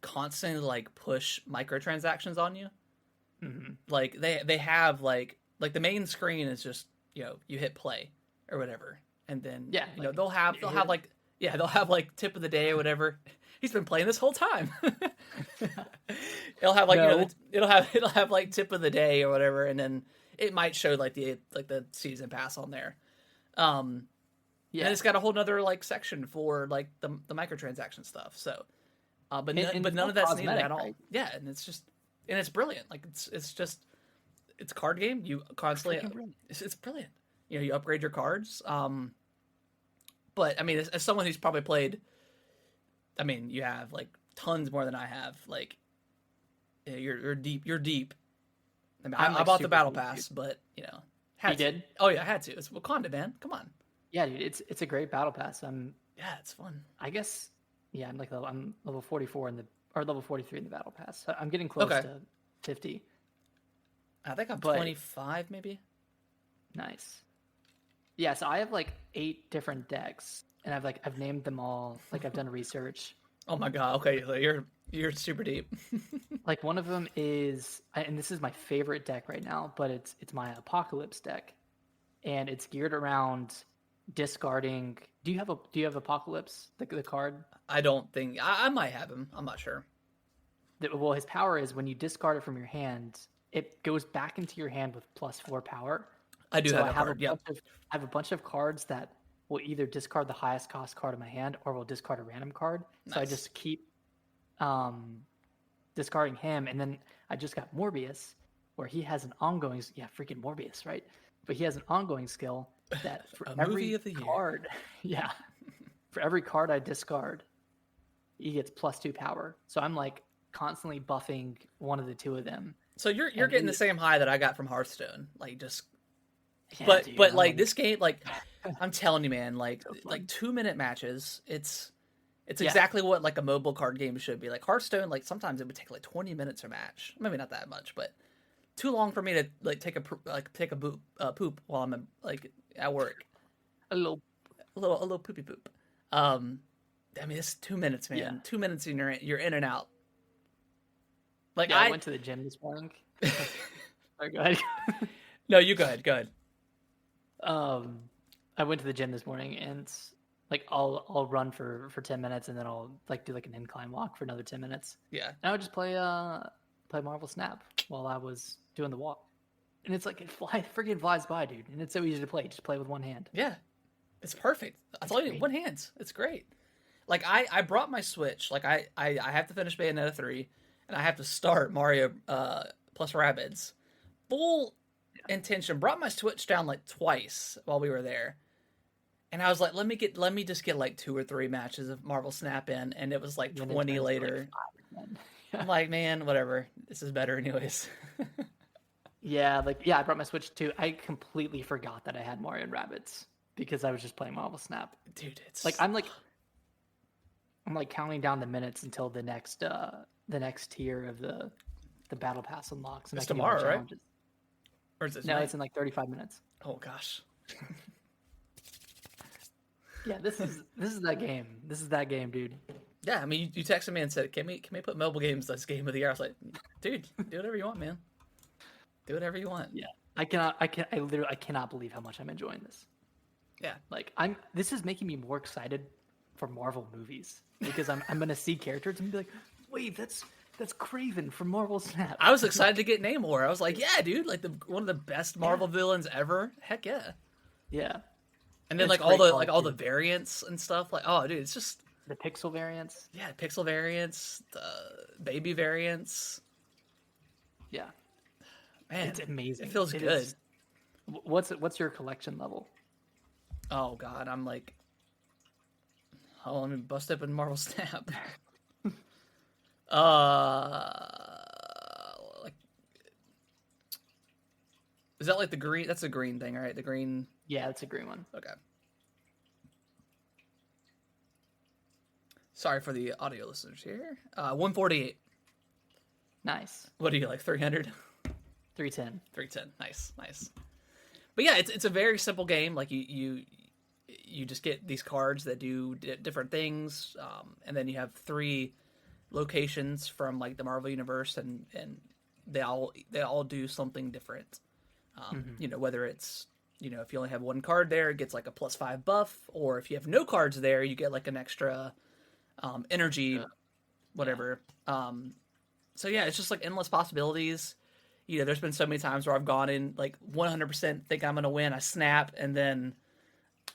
constantly like push microtransactions on you. Mm-hmm. Like they have like the main screen is just, you know, you hit play or whatever, and then you know they'll have like tip of the day or whatever. He's been playing this whole time. It'll have like it'll have like tip of the day or whatever, and then it might show like the season pass on there. And it's got a whole nother like section for like the microtransaction stuff. So, but none of that's needed at all. Right? Yeah, and it's brilliant. Like it's a card game. You constantly it's brilliant. You know, you upgrade your cards. But I mean, as someone who's probably played, I mean, you have like tons more than I have. Like, you're deep. I mean, I bought the battle pass, but you know, did? Oh yeah, I had to. It's Wakanda, man. Come on. Yeah, dude, it's a great battle pass. Yeah, it's fun. I guess. Yeah, I'm level 44 or level 43 in the battle pass. So I'm getting close to 50. I think I'm 25, maybe. Nice. Yeah, so I have like 8 different decks, and I've named them all. Like I've done research. Oh my god! Okay, so you're super deep. Like one of them is, and this is my favorite deck right now, but it's my Apocalypse deck, and it's geared around discarding. Do you have Apocalypse, the card? I don't think I might have him. I'm not sure. Well, his power is when you discard it from your hand, it goes back into your hand with +4 power. I do have that card. I have a bunch of cards that will either discard the highest cost card in my hand or will discard a random card. Nice. So I just keep discarding him, and then I just got Morbius, where he has an ongoing. Yeah, freaking Morbius, right? But he has an ongoing skill that for every card, yeah, for every card I discard, he gets +2 power. So I'm like constantly buffing one of the two of them. So you're getting the same high that I got from Hearthstone, like just. Yeah, but dude, but like this game, like I'm telling you, man, like 2-minute matches, it's exactly what like a mobile card game should be. Like Hearthstone, like sometimes it would take like 20 minutes a match, maybe not that much, but too long for me to like take a poop while I'm like at work. A little poopy poop. I mean, it's 2 minutes, man. Yeah. 2 minutes and you're in and out. Like I went to the gym this morning. Sorry, go ahead. No, you go ahead. Go ahead. I went to the gym this morning, and like I'll run for 10 minutes, and then I'll like do like an incline walk for another 10 minutes. Yeah. And I would just play Marvel Snap while I was doing the walk, and it's like it freaking flies by, dude. And it's so easy to play. Just play with one hand. Yeah, it's perfect. I told you, one hand. It's great. Like I brought my Switch. Like I have to finish Bayonetta 3, and I have to start Mario plus Rabbids. Full intention. Brought my Switch down like twice while we were there, and I was like, let me just get like 2 or 3 matches of Marvel Snap in, and it was like And then 20 turns to, like, later. 5 again. I'm like, man, whatever. This is better anyways. Yeah, I brought my Switch too. I completely forgot that I had Mario and Rabbids because I was just playing Marvel Snap. Dude, it's Like I'm like counting down the minutes until the next tier of the battle pass unlocks. And It's I can do more tomorrow, right? challenges. Or is it No, tonight? it's in like 35 minutes. Oh gosh. Yeah, this is that game. This is that game, dude. Yeah, I mean, you texted me and said, "Can we put mobile games as game of the year?" I was like, "Dude, do whatever you want, man. Do whatever you want." Yeah. I cannot believe how much I'm enjoying this. Yeah. Like this is making me more excited for Marvel movies because I'm gonna see characters and be like, wait, that's Kraven from Marvel Snap. I was excited to get Namor. I was like, "Yeah, dude, like one of the best Marvel villains ever. Heck yeah!" Yeah. And then It's like all great the variants and stuff. Like, oh, dude, it's just the pixel variants. yeah, pixel variants, the baby variants. Yeah. Man, It's amazing. It feels It good. is- What's your collection level? Oh god, I'm like, oh, let me bust open Marvel Snap. Like, is that like the green? That's the green thing, right? The green. Yeah, it's a green one. Okay. Sorry for the audio listeners here. 148. Nice. What do you like? 300. 310. 310. Nice. But yeah, it's a very simple game. Like you just get these cards that do different things, and then you have 3 locations from like the Marvel universe, and they all do something different. You know, whether it's, you know, if you only have 1 card there, it gets like a +5 buff, or if you have no cards there, you get like an extra energy, whatever. So yeah, it's just like endless possibilities. You know, there's been so many times where I've gone in like 100% think I'm gonna win, I snap, and then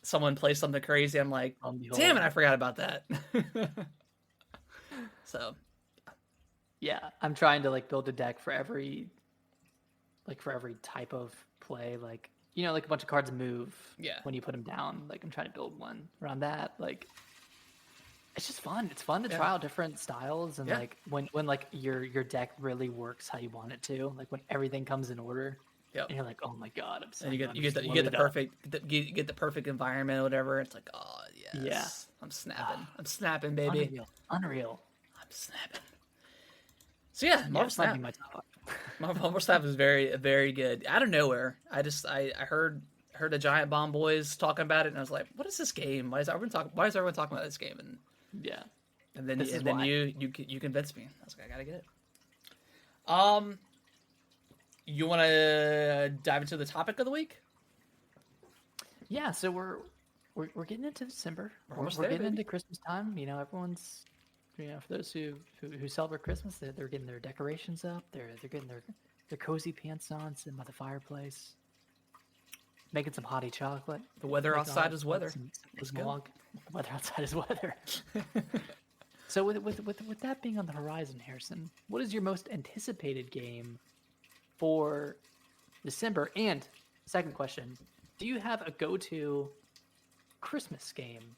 someone plays something crazy. I'm like, damn it, I forgot about that. So Yeah, I'm trying to like build a deck for every type of play. Like, you know, like a bunch of cards move when you put them down. Like I'm trying to build one around that. Like it's just fun. It's fun to try out different styles, and like when like your deck really works how you want it to. Like when everything comes in order. Yep. And you're like, oh my god, I'm so and you get the perfect environment or whatever. It's like, oh yes, yeah, I'm snapping, baby, unreal. I'm snapping. So yeah, Marvel Snap. Might be my top 5. Marvel Snap is very, very good. Out of nowhere, I heard the Giant Bomb Boys talking about it, and I was like, what is this game? Why is everyone talking about this game? And yeah, and then you convinced me. I was like, I gotta get it. You want to dive into the topic of the week? Yeah, so we're getting into December. We're there, getting baby. into Christmas time. You know, everyone's, you know, for those who celebrate Christmas, they're getting their decorations up. They're getting their cozy pants on, sitting by the fireplace, making some hottie chocolate. The weather outside is weather. Let's go. The weather outside is weather. So with that being on the horizon, Harrison, what is your most anticipated game for December? And second question, do you have a go-to Christmas game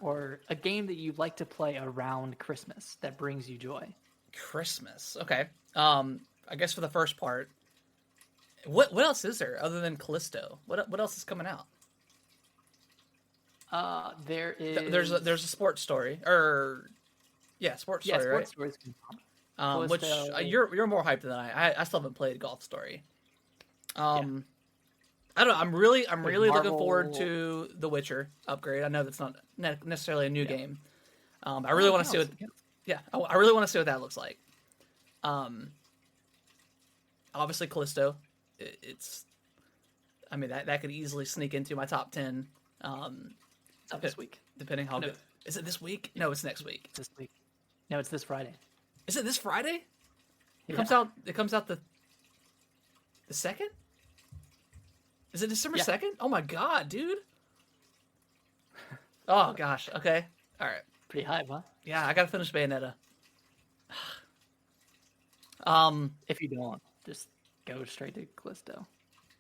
or a game that you like to play around Christmas that brings you joy? Christmas. Okay. I guess for the first part, what else is there other than Callisto? What else is coming out? There is There's a sports story, or sports story, sports right? stories can Which Callisto. you're more hyped than I still haven't played Golf Story. I don't know. I'm really looking forward Marvel- to the Witcher upgrade. I know that's not necessarily a new game. I really want to see what. Yeah, I really want to see what that looks like. Obviously Callisto, it's. I mean that could easily sneak into my top 10. It's up this week. Depending how good. Is it this week? No, it's next week. It's this week. No, it's this Friday. Is it this Friday? It Yeah. comes out the 2nd? Is it December 2nd? Oh my god, dude. Oh gosh. Okay. All right. Pretty high, huh? Yeah, I gotta finish Bayonetta. If you don't, just go straight to Callisto.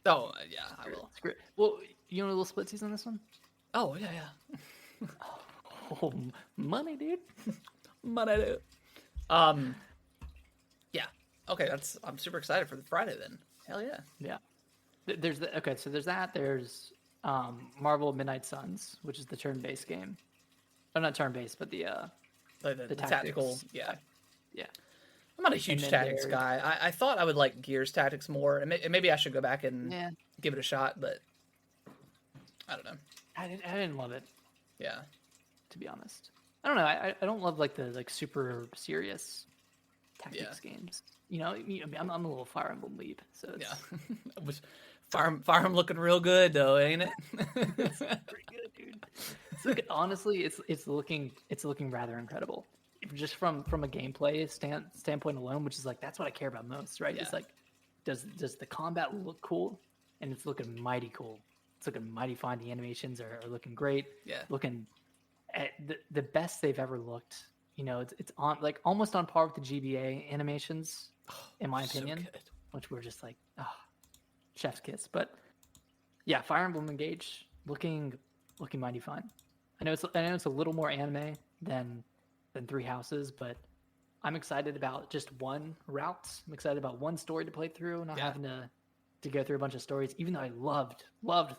Oh, yeah, I will. It's great. Well, you know a little splitsies on this one? Oh, yeah, yeah. Oh, money, dude. But I do. Um, yeah. Okay, I'm super excited for the Friday then. Hell yeah. Yeah. So there's that. There's Marvel Midnight Suns, which is the turn-based game. Oh, not turn-based, but Like the the tactical, tactics. yeah. Yeah. I'm not a And huge then tactics there's guy. I thought I would like Gears Tactics more, and maybe I should go back and yeah. give it a shot, but I don't know. I didn't love it, Yeah. to be honest. I don't know. I don't love like the like super serious Yeah. tactics games. You know, I'm a little Fire Emblem weeb, so it's, Yeah. It was Fire Emblem looking real good though, ain't it? it's pretty good, dude. Honestly, it's looking rather incredible. Just from a gameplay standpoint alone, which is like that's what I care about most, right? Yeah. It's like does the combat look cool? And it's looking mighty cool. It's looking mighty fine. The animations are looking great. Yeah. Looking at the best they've ever looked. You know, it's on like almost on par with the GBA animations, in my So opinion, good. which were just like, chef's kiss. But yeah, Fire Emblem Engage looking mighty fine. I know it's a little more anime than Three Houses, but I'm excited about just one route. I'm excited about one story to play through, not having to go through a bunch of stories. Even though I loved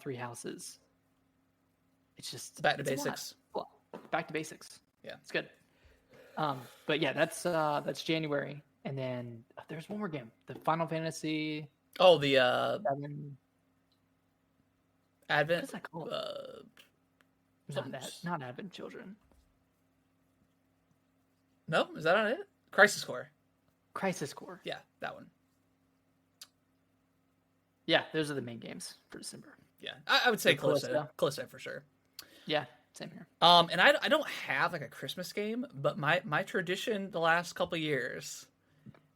Three Houses, it's just Back to it's a basics. lot. Back to basics. Yeah. It's good. But yeah, that's January, and then there's one more game, the Final Fantasy. Oh, the 7. Advent. What's that called? Not Advent Children. No, is that on it? Crisis Core. Crisis Core. Yeah, that one. Yeah, those are the main games for December. Yeah, I would say Callisto. Callisto for sure. Yeah, same here. And I don't have like a Christmas game, but my tradition the last couple of years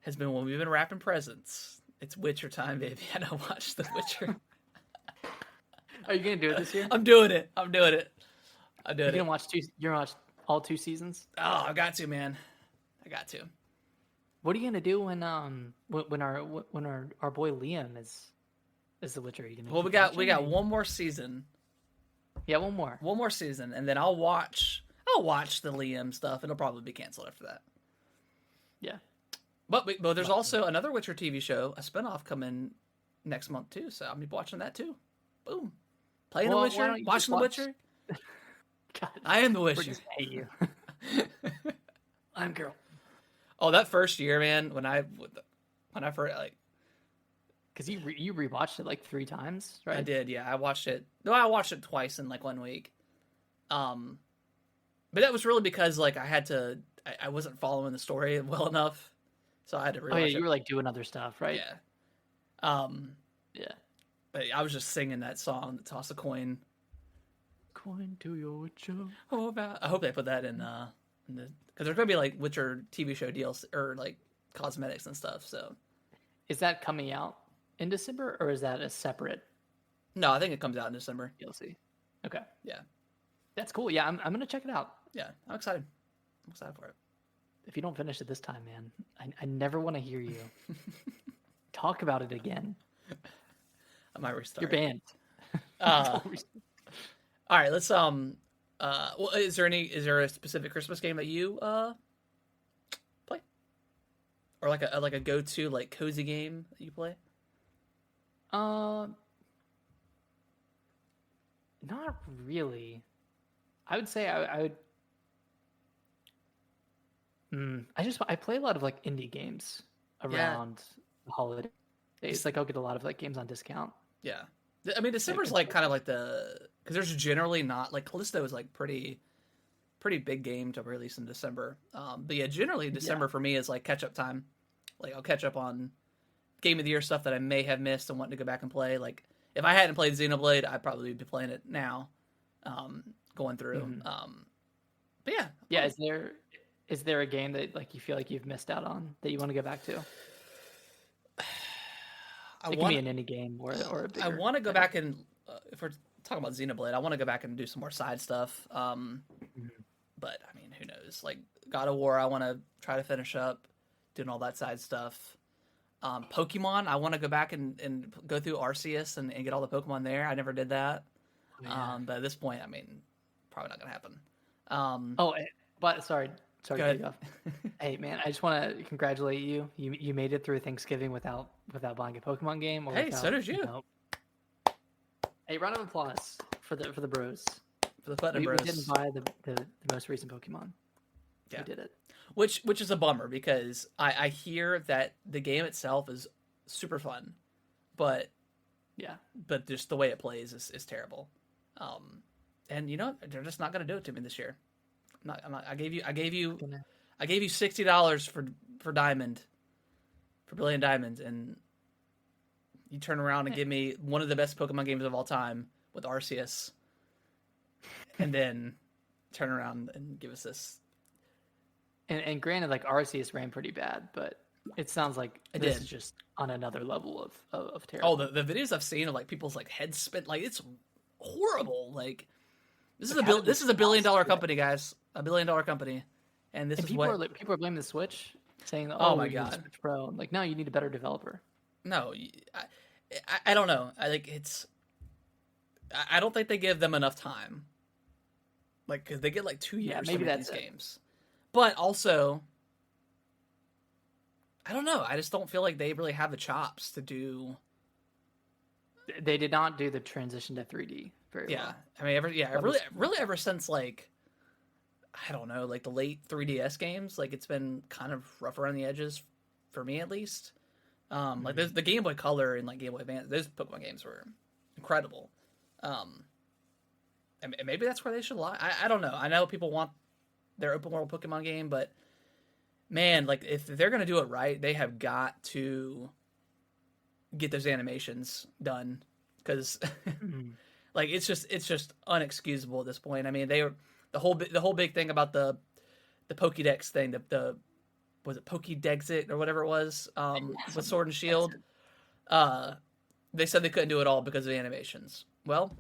has been when we've been wrapping presents. It's Witcher time, baby. I don't watch The Witcher. Are you gonna do it this year? I'm doing it. You're gonna watch all 2 seasons? Oh, I got to, man. I got to. What are you gonna do when our boy Liam is the Witcher? Are you gonna Well, we got one more season. Yeah, one more season, and then I'll watch the Liam stuff. It'll probably be canceled after that. Yeah. But there's also another Witcher TV show, a spinoff coming next month too. So I'll be watching that too. Boom. Playing The Witcher, watching The Witcher. God, I am The I Witcher. just hate you. I'm girl. Oh, that first year, man, when I first like, because you rewatched it like 3 times, right? I did, yeah. I watched it. No, I watched it twice in like 1 week. But that was really because like I wasn't following the story well enough, so I had to rewatch Oh yeah, it. you were like doing other stuff, right? Yeah. Yeah. But I was just singing that song, "Toss a Coin." Coin to your Witcher. I hope they put that in the because there's gonna be like Witcher TV show deals or like cosmetics and stuff. So is that coming out in December, or is that a separate no, I think it comes out in December. DLC? Okay. Yeah. That's cool. Yeah, I'm gonna check it out. Yeah, I'm excited. I'm excited for it. If you don't finish it this time, man, I never want to hear you talk about it again. I might restart. You're banned. All right, let's well, is there a specific Christmas game that you play? Or like a go-to like cozy game that you play? Not really. I would say I would. I play a lot of like indie games around the holidays. Like I'll get a lot of like games on discount. Yeah, I mean December's like kind of like because there's generally not like Callisto is like pretty big game to release in December. But yeah, generally December for me is like catch up time. Like I'll catch up on game of the year stuff that I may have missed and want to go back and play. Like if I hadn't played Xenoblade, I'd probably be playing it now, going through. But yeah, Is there a game that like you feel like you've missed out on that you want to go back to? It can be an indie game or a bigger. I want to go back and if we're talking about Xenoblade, I want to go back and do some more side stuff. But I mean, who knows? Like God of War, I want to try to finish up doing all that side stuff. Pokemon, I want to go back and go through Arceus and get all the Pokemon there. I never did that. Yeah. But at this point, I mean, probably not gonna happen. Oh, but sorry to Go cut you ahead. off. Hey man, I just want to congratulate you. You made it through Thanksgiving without buying a Pokemon game or Hey, without, so did you. Hey, round of applause for the bros. For the Platinum We Bros. didn't buy the most recent Pokemon. Yeah. We did it. Which is a bummer because I hear that the game itself is super fun, but Yeah. just the way it plays is terrible. And you know what? They're just not gonna do it to me this year. I'm not, I gave you $60 for Diamond, for Billion Diamonds, and you turn around and give me one of the best Pokemon games of all time with Arceus, and then turn around and give us this. And granted, like Arceus ran pretty bad, but it sounds like this is just on another level of terrible. Oh, the videos I've seen of like people's like heads spin, like it's horrible. Like this is a $1 billion company, guys, $1 billion company, and this is people what people are blaming the Switch, saying, Oh my you need God. the Switch Pro." I'm like, no, you need a better developer. No, I don't know. I don't think they give them enough time. Like, cause they get like 2 years maybe to make that's these it. games, but also, I don't know. I just don't feel like they really have the chops to do. They did not do the transition to 3D very Yeah, well. I mean, really, ever since like, I don't know, like the late 3DS games, like it's been kind of rough around the edges, for me at least. Like there's the Game Boy Color and like Game Boy Advance, those Pokemon games were incredible. And maybe that's where they should lie. I don't know. I know people want their open world Pokemon game, but man, like if they're gonna do it right, they have got to get those animations done because like it's just unexcusable at this point. I mean, they were the whole big thing about the Pokédex thing, the was it Pokédex or whatever it was, with Sword and Shield. They said they couldn't do it all because of the animations. Well,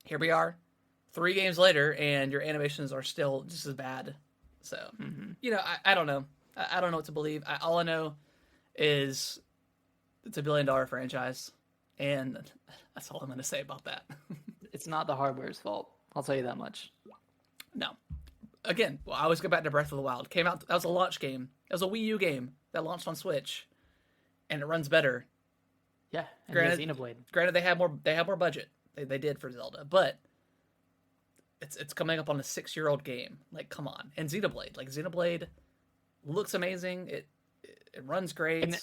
here we are, 3 games later, and your animations are still just as bad. So, you know, I don't know. I don't know what to believe. All I know is it's a $1 billion franchise, and that's all I'm going to say about that. It's not the hardware's fault. I'll tell you that much. No. Again, well, I always go back to Breath of the Wild. Came out, that was a launch game. That was a Wii U game that launched on Switch, and it runs better. Yeah, and Granted, Xenoblade. Granted, they had more budget. They did for Zelda, but it's coming up on a 6-year-old game. Like, come on. And Xenoblade looks amazing. It runs great.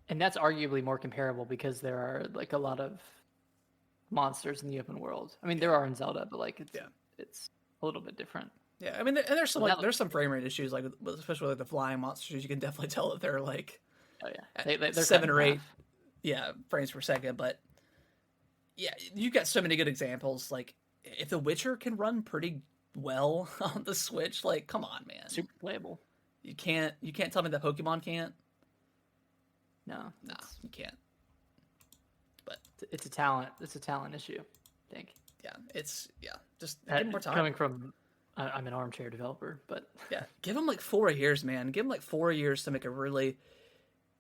And that's arguably more comparable because there are like a lot of monsters in the open world. I mean, there are in Zelda, but like it's a little bit different. Yeah, I mean, there's some there's some frame rate issues, like especially like the flying monsters. You can definitely tell that they're like, oh yeah, they're 7 or 8, half. frames per second. But yeah, you got so many good examples. Like if The Witcher can run pretty well on the Switch, like come on, man, Super playable. You can't tell me that Pokemon can't. No, You can't. But it's a talent. It's a talent issue, I think. yeah, just give them more time. Coming from, I'm an armchair developer, but Yeah, give them like 4 years, man. Give them like 4 years to make a really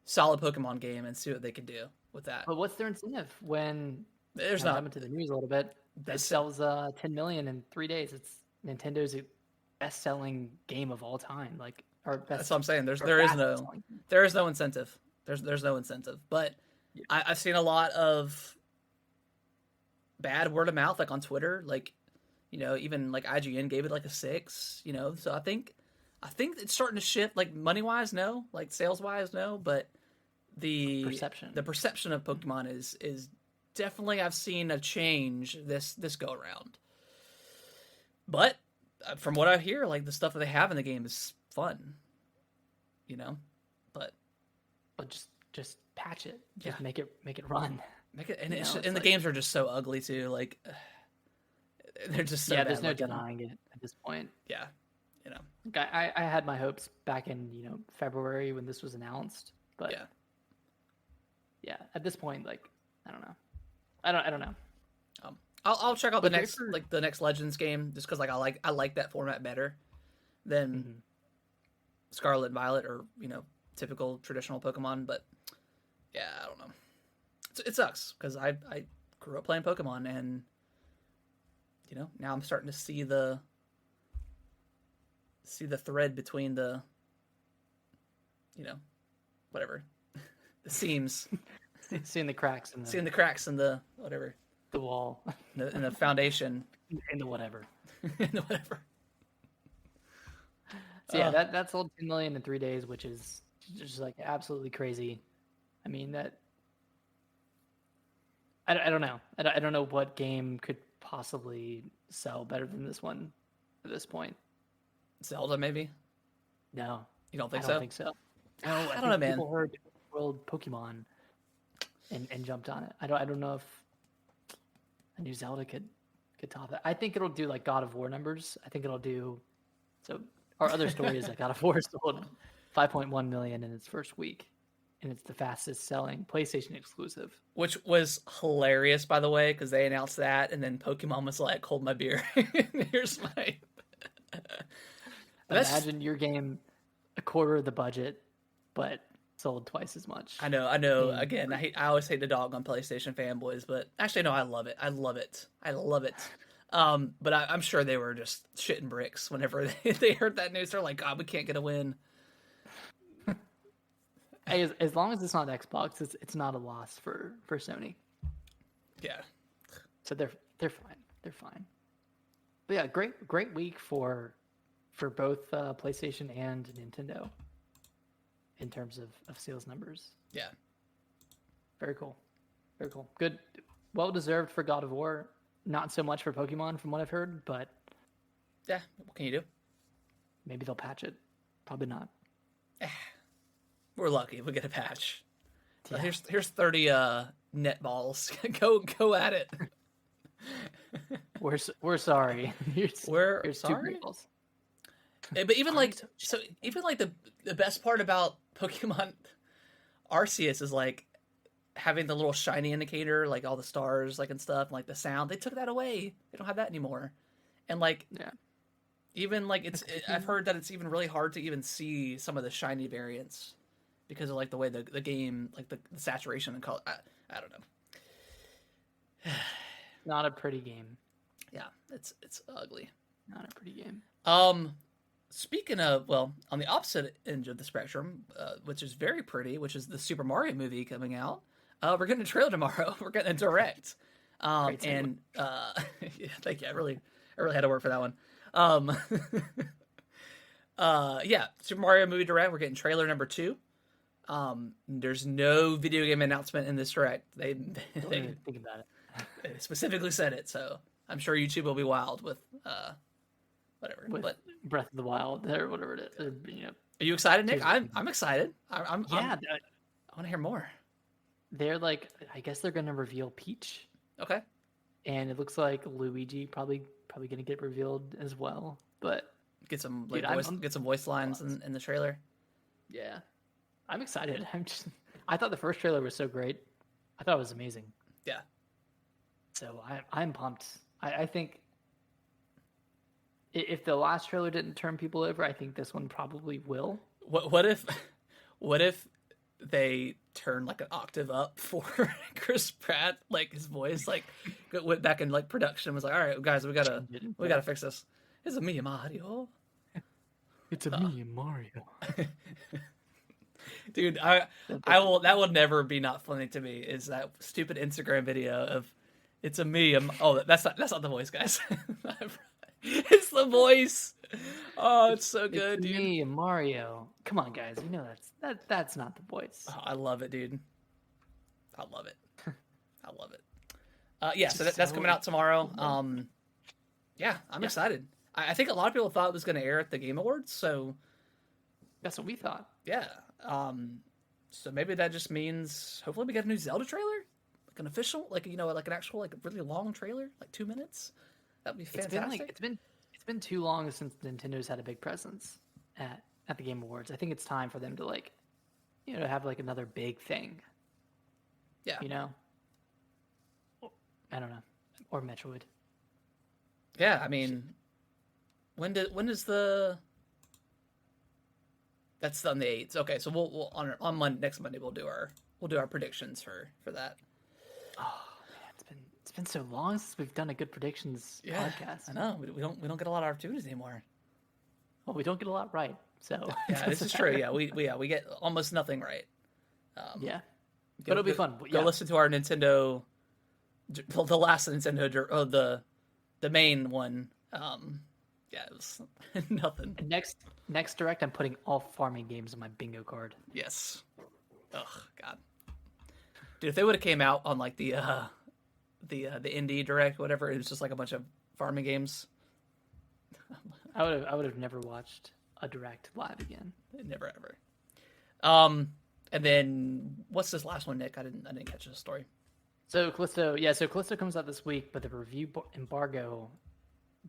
solid Pokemon game and see what they can do with that. But what's their incentive when There's I not. went to the news a little bit? It sells 10 million in 3 days. It's Nintendo's best-selling game of all time. Like, or best, That's what I'm saying. There is no incentive. There's no incentive. But Yeah. I've seen a lot of bad word of mouth, like on Twitter. Like, you know, even like IGN gave it like a 6. You know, so I think it's starting to shift. Like money wise, no. Like sales wise, no. But the perception of Pokemon is definitely, I've seen a change this go around. But from what I hear, like the stuff that they have in the game is fun. You know, but just patch it. Just make it run. Make it, and the games are just so ugly too. Like they're just so there's no looking. denying it at this point. Yeah, you know. Like, I had my hopes back in February when this was announced, but yeah, at this point, like I don't know. I don't know. I'll check out the next Legends game just because like I like that format better than Scarlet and Violet or typical traditional Pokemon. But yeah, I don't know. It sucks because I grew up playing Pokemon, and now I'm starting to see the thread between the whatever the seams, Seeing the cracks in seeing the cracks in the whatever the wall, in the foundation, in the whatever. in the whatever. So yeah, that sold 2 million in 3 days, which is just like absolutely crazy. I mean that. I don't know. I don't know what game could possibly sell better than this one at this point. Zelda, maybe? No, You don't think I so? don't think so. No, I I don't know, think man. people heard World Pokemon and jumped on it. I don't know if a new Zelda could top it. I think it'll do like God of War numbers. I think it'll do. So our other story is that God of War sold 5.1 million in its first week, and it's the fastest selling PlayStation exclusive. Which was hilarious, by the way, because they announced that, and then Pokemon was like, "Hold my beer. Here's my." Imagine your game a quarter of the budget, but sold twice as much. I know. Again, I always hate to dog on PlayStation fanboys, but actually, no, I love it. I love it. But I'm sure they were just shitting bricks whenever they heard that news. They're like, "God, we can't get a win." Hey, as long as it's not Xbox, it's not a loss for Sony. Yeah. So they're fine. They're fine. But yeah, great week for both PlayStation and Nintendo in terms of sales numbers. Yeah. Very cool. Very cool. Good. Well deserved for God of War. Not so much for Pokemon from what I've heard, but Yeah. What can you do? maybe they'll patch it. Probably not. We're lucky if we get a patch. So Yeah. here's 30 net balls. go at it. We're sorry. We're Here's sorry? two great balls. But even like the best part about Pokemon Arceus is like having the little shiny indicator, like all the stars, like and stuff, and, like the sound. They took that away. They don't have that anymore. And like Yeah. even like I've heard that it's even really hard to even see some of the shiny variants because of like the way the game, like the saturation and color. I don't know. Not a pretty game. Yeah, it's ugly. Not a pretty game. Speaking of, well, on the opposite end of the spectrum, which is very pretty, which is the Super Mario movie coming out. We're getting a trailer tomorrow. We're getting a direct. And yeah, thank you. I really had to work for that one. Yeah, Super Mario movie direct. We're getting trailer number 2. There's no video game announcement in this direct. They Think about it. they specifically said it, so I'm sure YouTube will be wild with whatever. With But Breath of the Wild or whatever it is. are you excited, Nick? I'm excited. I want to hear more. They're like, I guess they're gonna reveal Peach, Okay. and it looks like Luigi probably gonna get revealed as well. But Get some Dude, get some voice lines in the trailer. yeah, I'm excited. I thought the first trailer was so great. I thought it was amazing. Yeah. So I'm pumped. I think if the last trailer didn't turn people over, I think this one probably will. What if they turn like an octave up for Chris Pratt, like his voice, like went back in like production, was like, all right, guys, we gotta fix this. It's a me, Mario. It's a me and Mario. Dude, I will. That will never be not funny to me. Is that stupid Instagram video of it's a me? That's not the voice, guys. It's the voice. Oh, it's so good, It's dude. me and Mario. Come on, guys. You know that's not the voice. Oh, I love it, dude. I love it. I love it. Yeah, so that's coming out tomorrow. Yeah, I'm excited. I think a lot of people thought it was going to air at the Game Awards, so That's what we thought. yeah. So maybe that just means hopefully we get a new Zelda trailer, like an official, like like an actual, like really long trailer, like 2 minutes. That'd be fantastic. It's been too long since Nintendo's had a big presence at the Game Awards. I think it's time for them to have like another big thing. Yeah. I don't know. Or Metroid. Yeah, I mean, when does the That's on the 8th. Okay, so we'll on Monday, next Monday we'll do our predictions for that. Oh man, it's been so long since we've done a good predictions Yeah, podcast. I know. We don't get a lot of opportunities anymore. Well, we don't get a lot right, so Yeah, this is true. Yeah, we get almost nothing right. Yeah, but it'll be fun. Go Yeah, listen to our Nintendo, the last Nintendo, the main one. Yeah, it was nothing. and next direct, I'm putting all farming games on my bingo card. Yes. Ugh, God. Dude, if they would have came out on like the indie direct, whatever, it was just like a bunch of farming games. I would have never watched a direct live again. Never ever. And then what's this last one, Nick? I didn't catch the story. So Callisto comes out this week, but the review embargo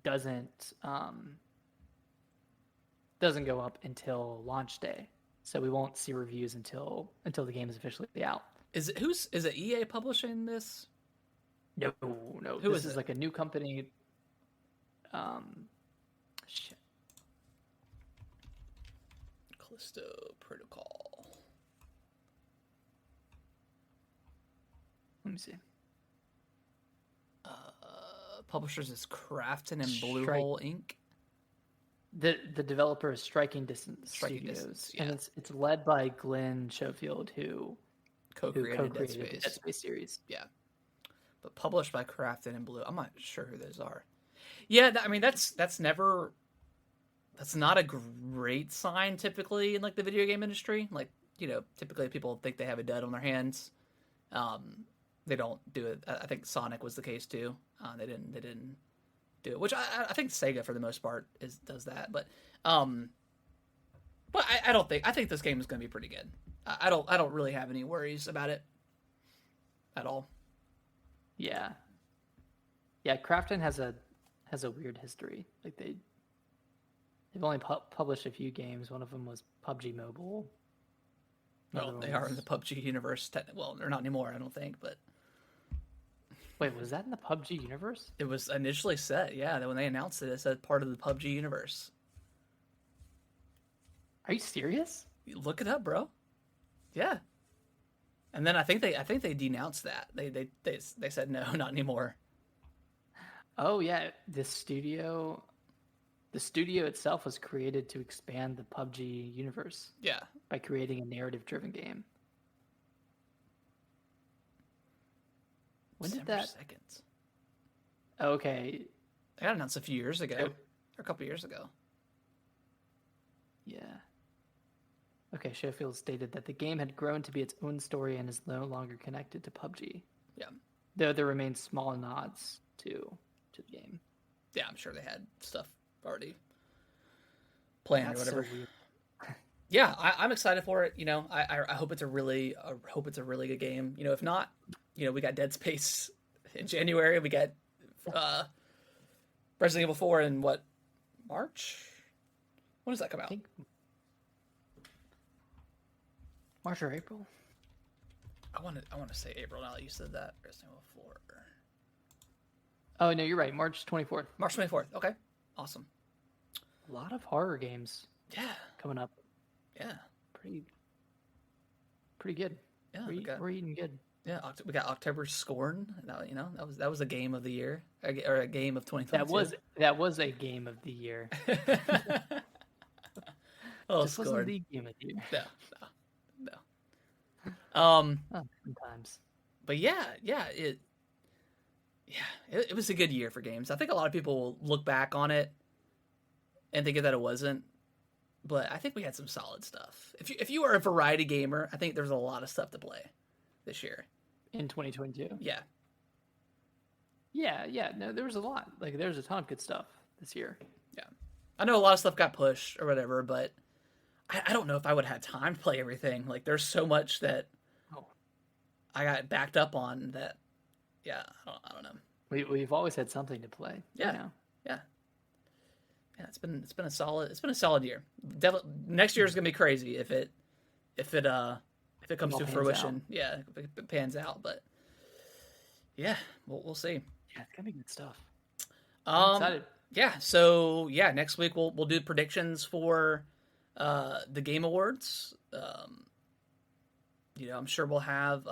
doesn't go up until launch day. So we won't see reviews until the game is officially out. Is it EA publishing this? No. Who This is is it? like a new company. Shit. Callisto Protocol. Let me see. Publishers is Crafton and Bluehole Inc. The developer is Striking Distance Striking Studios, Distance, yeah. and it's led by Glenn Schofield, who Co-created Dead the Space. Dead Space series. Yeah, but published by Crafton and Blue. I'm not sure who those are. Yeah, I mean that's not a great sign typically in like the video game industry. Like, you know, typically people think they have a dud on their hands. They don't do it. I think Sonic was the case too. They didn't do it, which I think Sega for the most part does that. But I don't think, I think this game is going to be pretty good. I don't really have any worries about it at all. Yeah. Crafton has a weird history. Like they've only published a few games. One of them was PUBG Mobile. Well, they are in the PUBG universe. Well, they're not anymore, I don't think, but Wait, was that in the PUBG universe? it was initially set. Yeah, when they announced it, it said part of the PUBG universe. Are you serious? Look it up, bro. Yeah. And then I think they denounced that. They said no, not anymore. Oh yeah, the studio itself was created to expand the PUBG universe Yeah. by creating a narrative-driven game. When did December that? 2nd. Okay, They got announced a few years ago, Yep. or a couple years ago. yeah. Okay, Schofield stated that the game had grown to be its own story and is no longer connected to PUBG. Yeah. Though there remain small nods to the game. Yeah, I'm sure they had stuff already planned That's or whatever. so weird. Yeah, I'm excited for it. You know, I hope it's a really good game. You know, if not, you know, we got Dead Space in January. We got Resident Evil 4 in what, March? When does that come I out? think March or April. I want to say April now that you said that. Resident Evil 4. Oh no, you're right. March 24th. March 24th. Okay, awesome. A lot of horror games Yeah, coming up. yeah, Pretty good. yeah. We're eating good. Yeah, we got October Scorn. You know, that was a game of the year, or a game of 2022. That was a game of the year. Oh, This wasn't Scorn. the game of the year. No. Oh, sometimes. But it was a good year for games. I think a lot of people will look back on it and think that it wasn't, but I think we had some solid stuff. If you are a variety gamer, I think there's a lot of stuff to play this year. In 2022. Yeah. Yeah. No, there was a lot. Like there's a ton of good stuff this year. Yeah. I know a lot of stuff got pushed or whatever, but I don't know if I would have had time to play everything. Like there's so much that I got backed up on that. Yeah, I don't know. We've always had something to play. Yeah. You know? Yeah, it's been a solid year. Next year is gonna be crazy if it comes all to pans fruition. out. Yeah, if it pans out. But yeah, we'll see. Yeah, it's gonna be good stuff. I'm excited. Yeah. So yeah, next week we'll do predictions for the Game Awards. I'm sure we'll have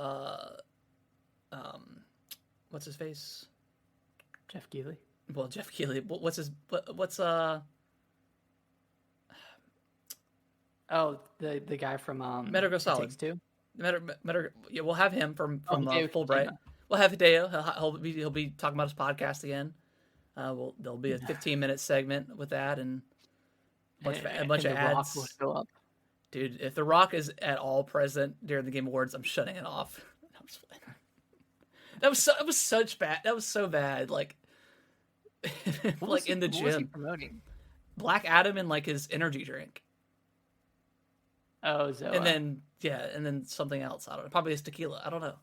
what's his face? Jeff Keighley. Well, Jeff Keighley. What's Oh, the guy from Metal Gear It Solid. Takes Two. Yeah, we'll have him from Hideo Fulbright. Kojima. We'll have Hideo. He'll be talking about his podcast again. There'll be a 15-minute segment with that and a bunch of The ads. Rock will show up. Dude, if The Rock is at all present during the Game Awards, I'm shutting it off. That was such bad. That was so bad. Like, in the What was he gym, promoting? Black Adam and like his energy drink, Oh, Zoa. and then something else. I don't know. Probably his tequila. I don't know.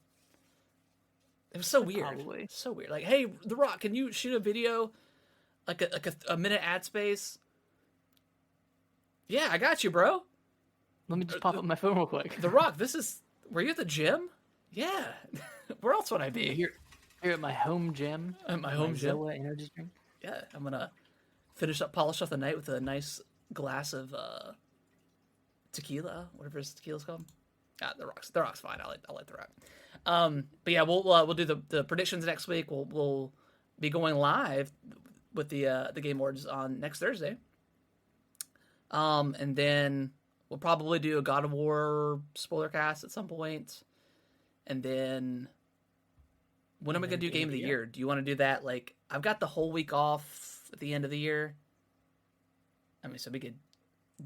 It was so weird. Probably. So weird. Like, hey, The Rock, can you shoot a video, like a minute ad space? Yeah, I got you, bro. Let me just pop up my phone real quick. The Rock, were you at the gym? Yeah. Where else would I be? Here at my home gym. At my home gym. Zoa energy drink. Yeah, I'm gonna polish off the night with a nice glass of tequila, whatever his tequila's called. The Rock's fine. I like The Rock. But yeah, we'll do the predictions next week. We'll be going live with the Game Awards on next Thursday. And then we'll probably do a God of War spoiler cast at some point. And then when am I gonna do Game of the Year? Do you want to do that? Like, I've got the whole week off at the end of the year. I mean, so we could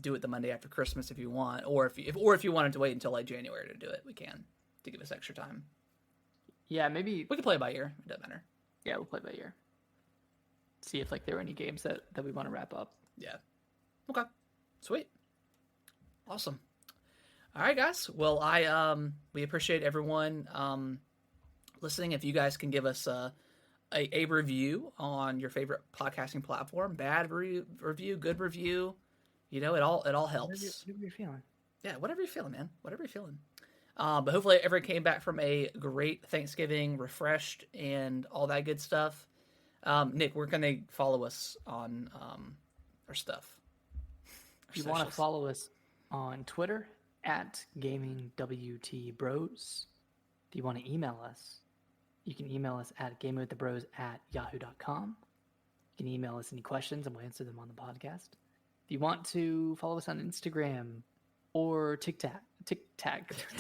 do it the Monday after Christmas if you want, or if you wanted to wait until like January to do it, we can, to give us extra time. Yeah, maybe We can play it by ear. It doesn't matter. Yeah, we'll play by ear. See if like there are any games that we want to wrap up. Yeah. Okay. Sweet. Awesome. All right, guys. Well, we appreciate everyone listening. If you guys can give us a review on your favorite podcasting platform, bad review, good review, it all helps. Whatever you're feeling. Yeah, whatever you're feeling, man. Whatever you're feeling. But hopefully everyone came back from a great Thanksgiving, refreshed, and all that good stuff. Nick, where can they follow us on our stuff? If you want to follow us on Twitter at GamingWTBros. If you want to email us, you can email us at gamingwiththebros@yahoo.com. You can email us any questions and we'll answer them on the podcast. If you want to follow us on Instagram or TikTok.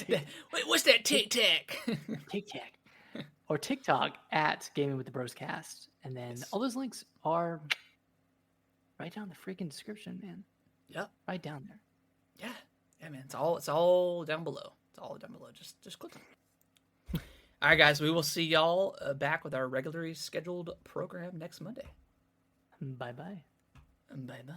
Wait, what's that TikTok? TikTok. Or TikTok at GamingWithTheBrosCast. And then all those links are right down the freaking description, man. Yep. Right down there. Yeah, man. It's all down below. It's all down below. Just click on it. All right, guys. We will see y'all back with our regularly scheduled program next Monday. Bye-bye. Bye-bye.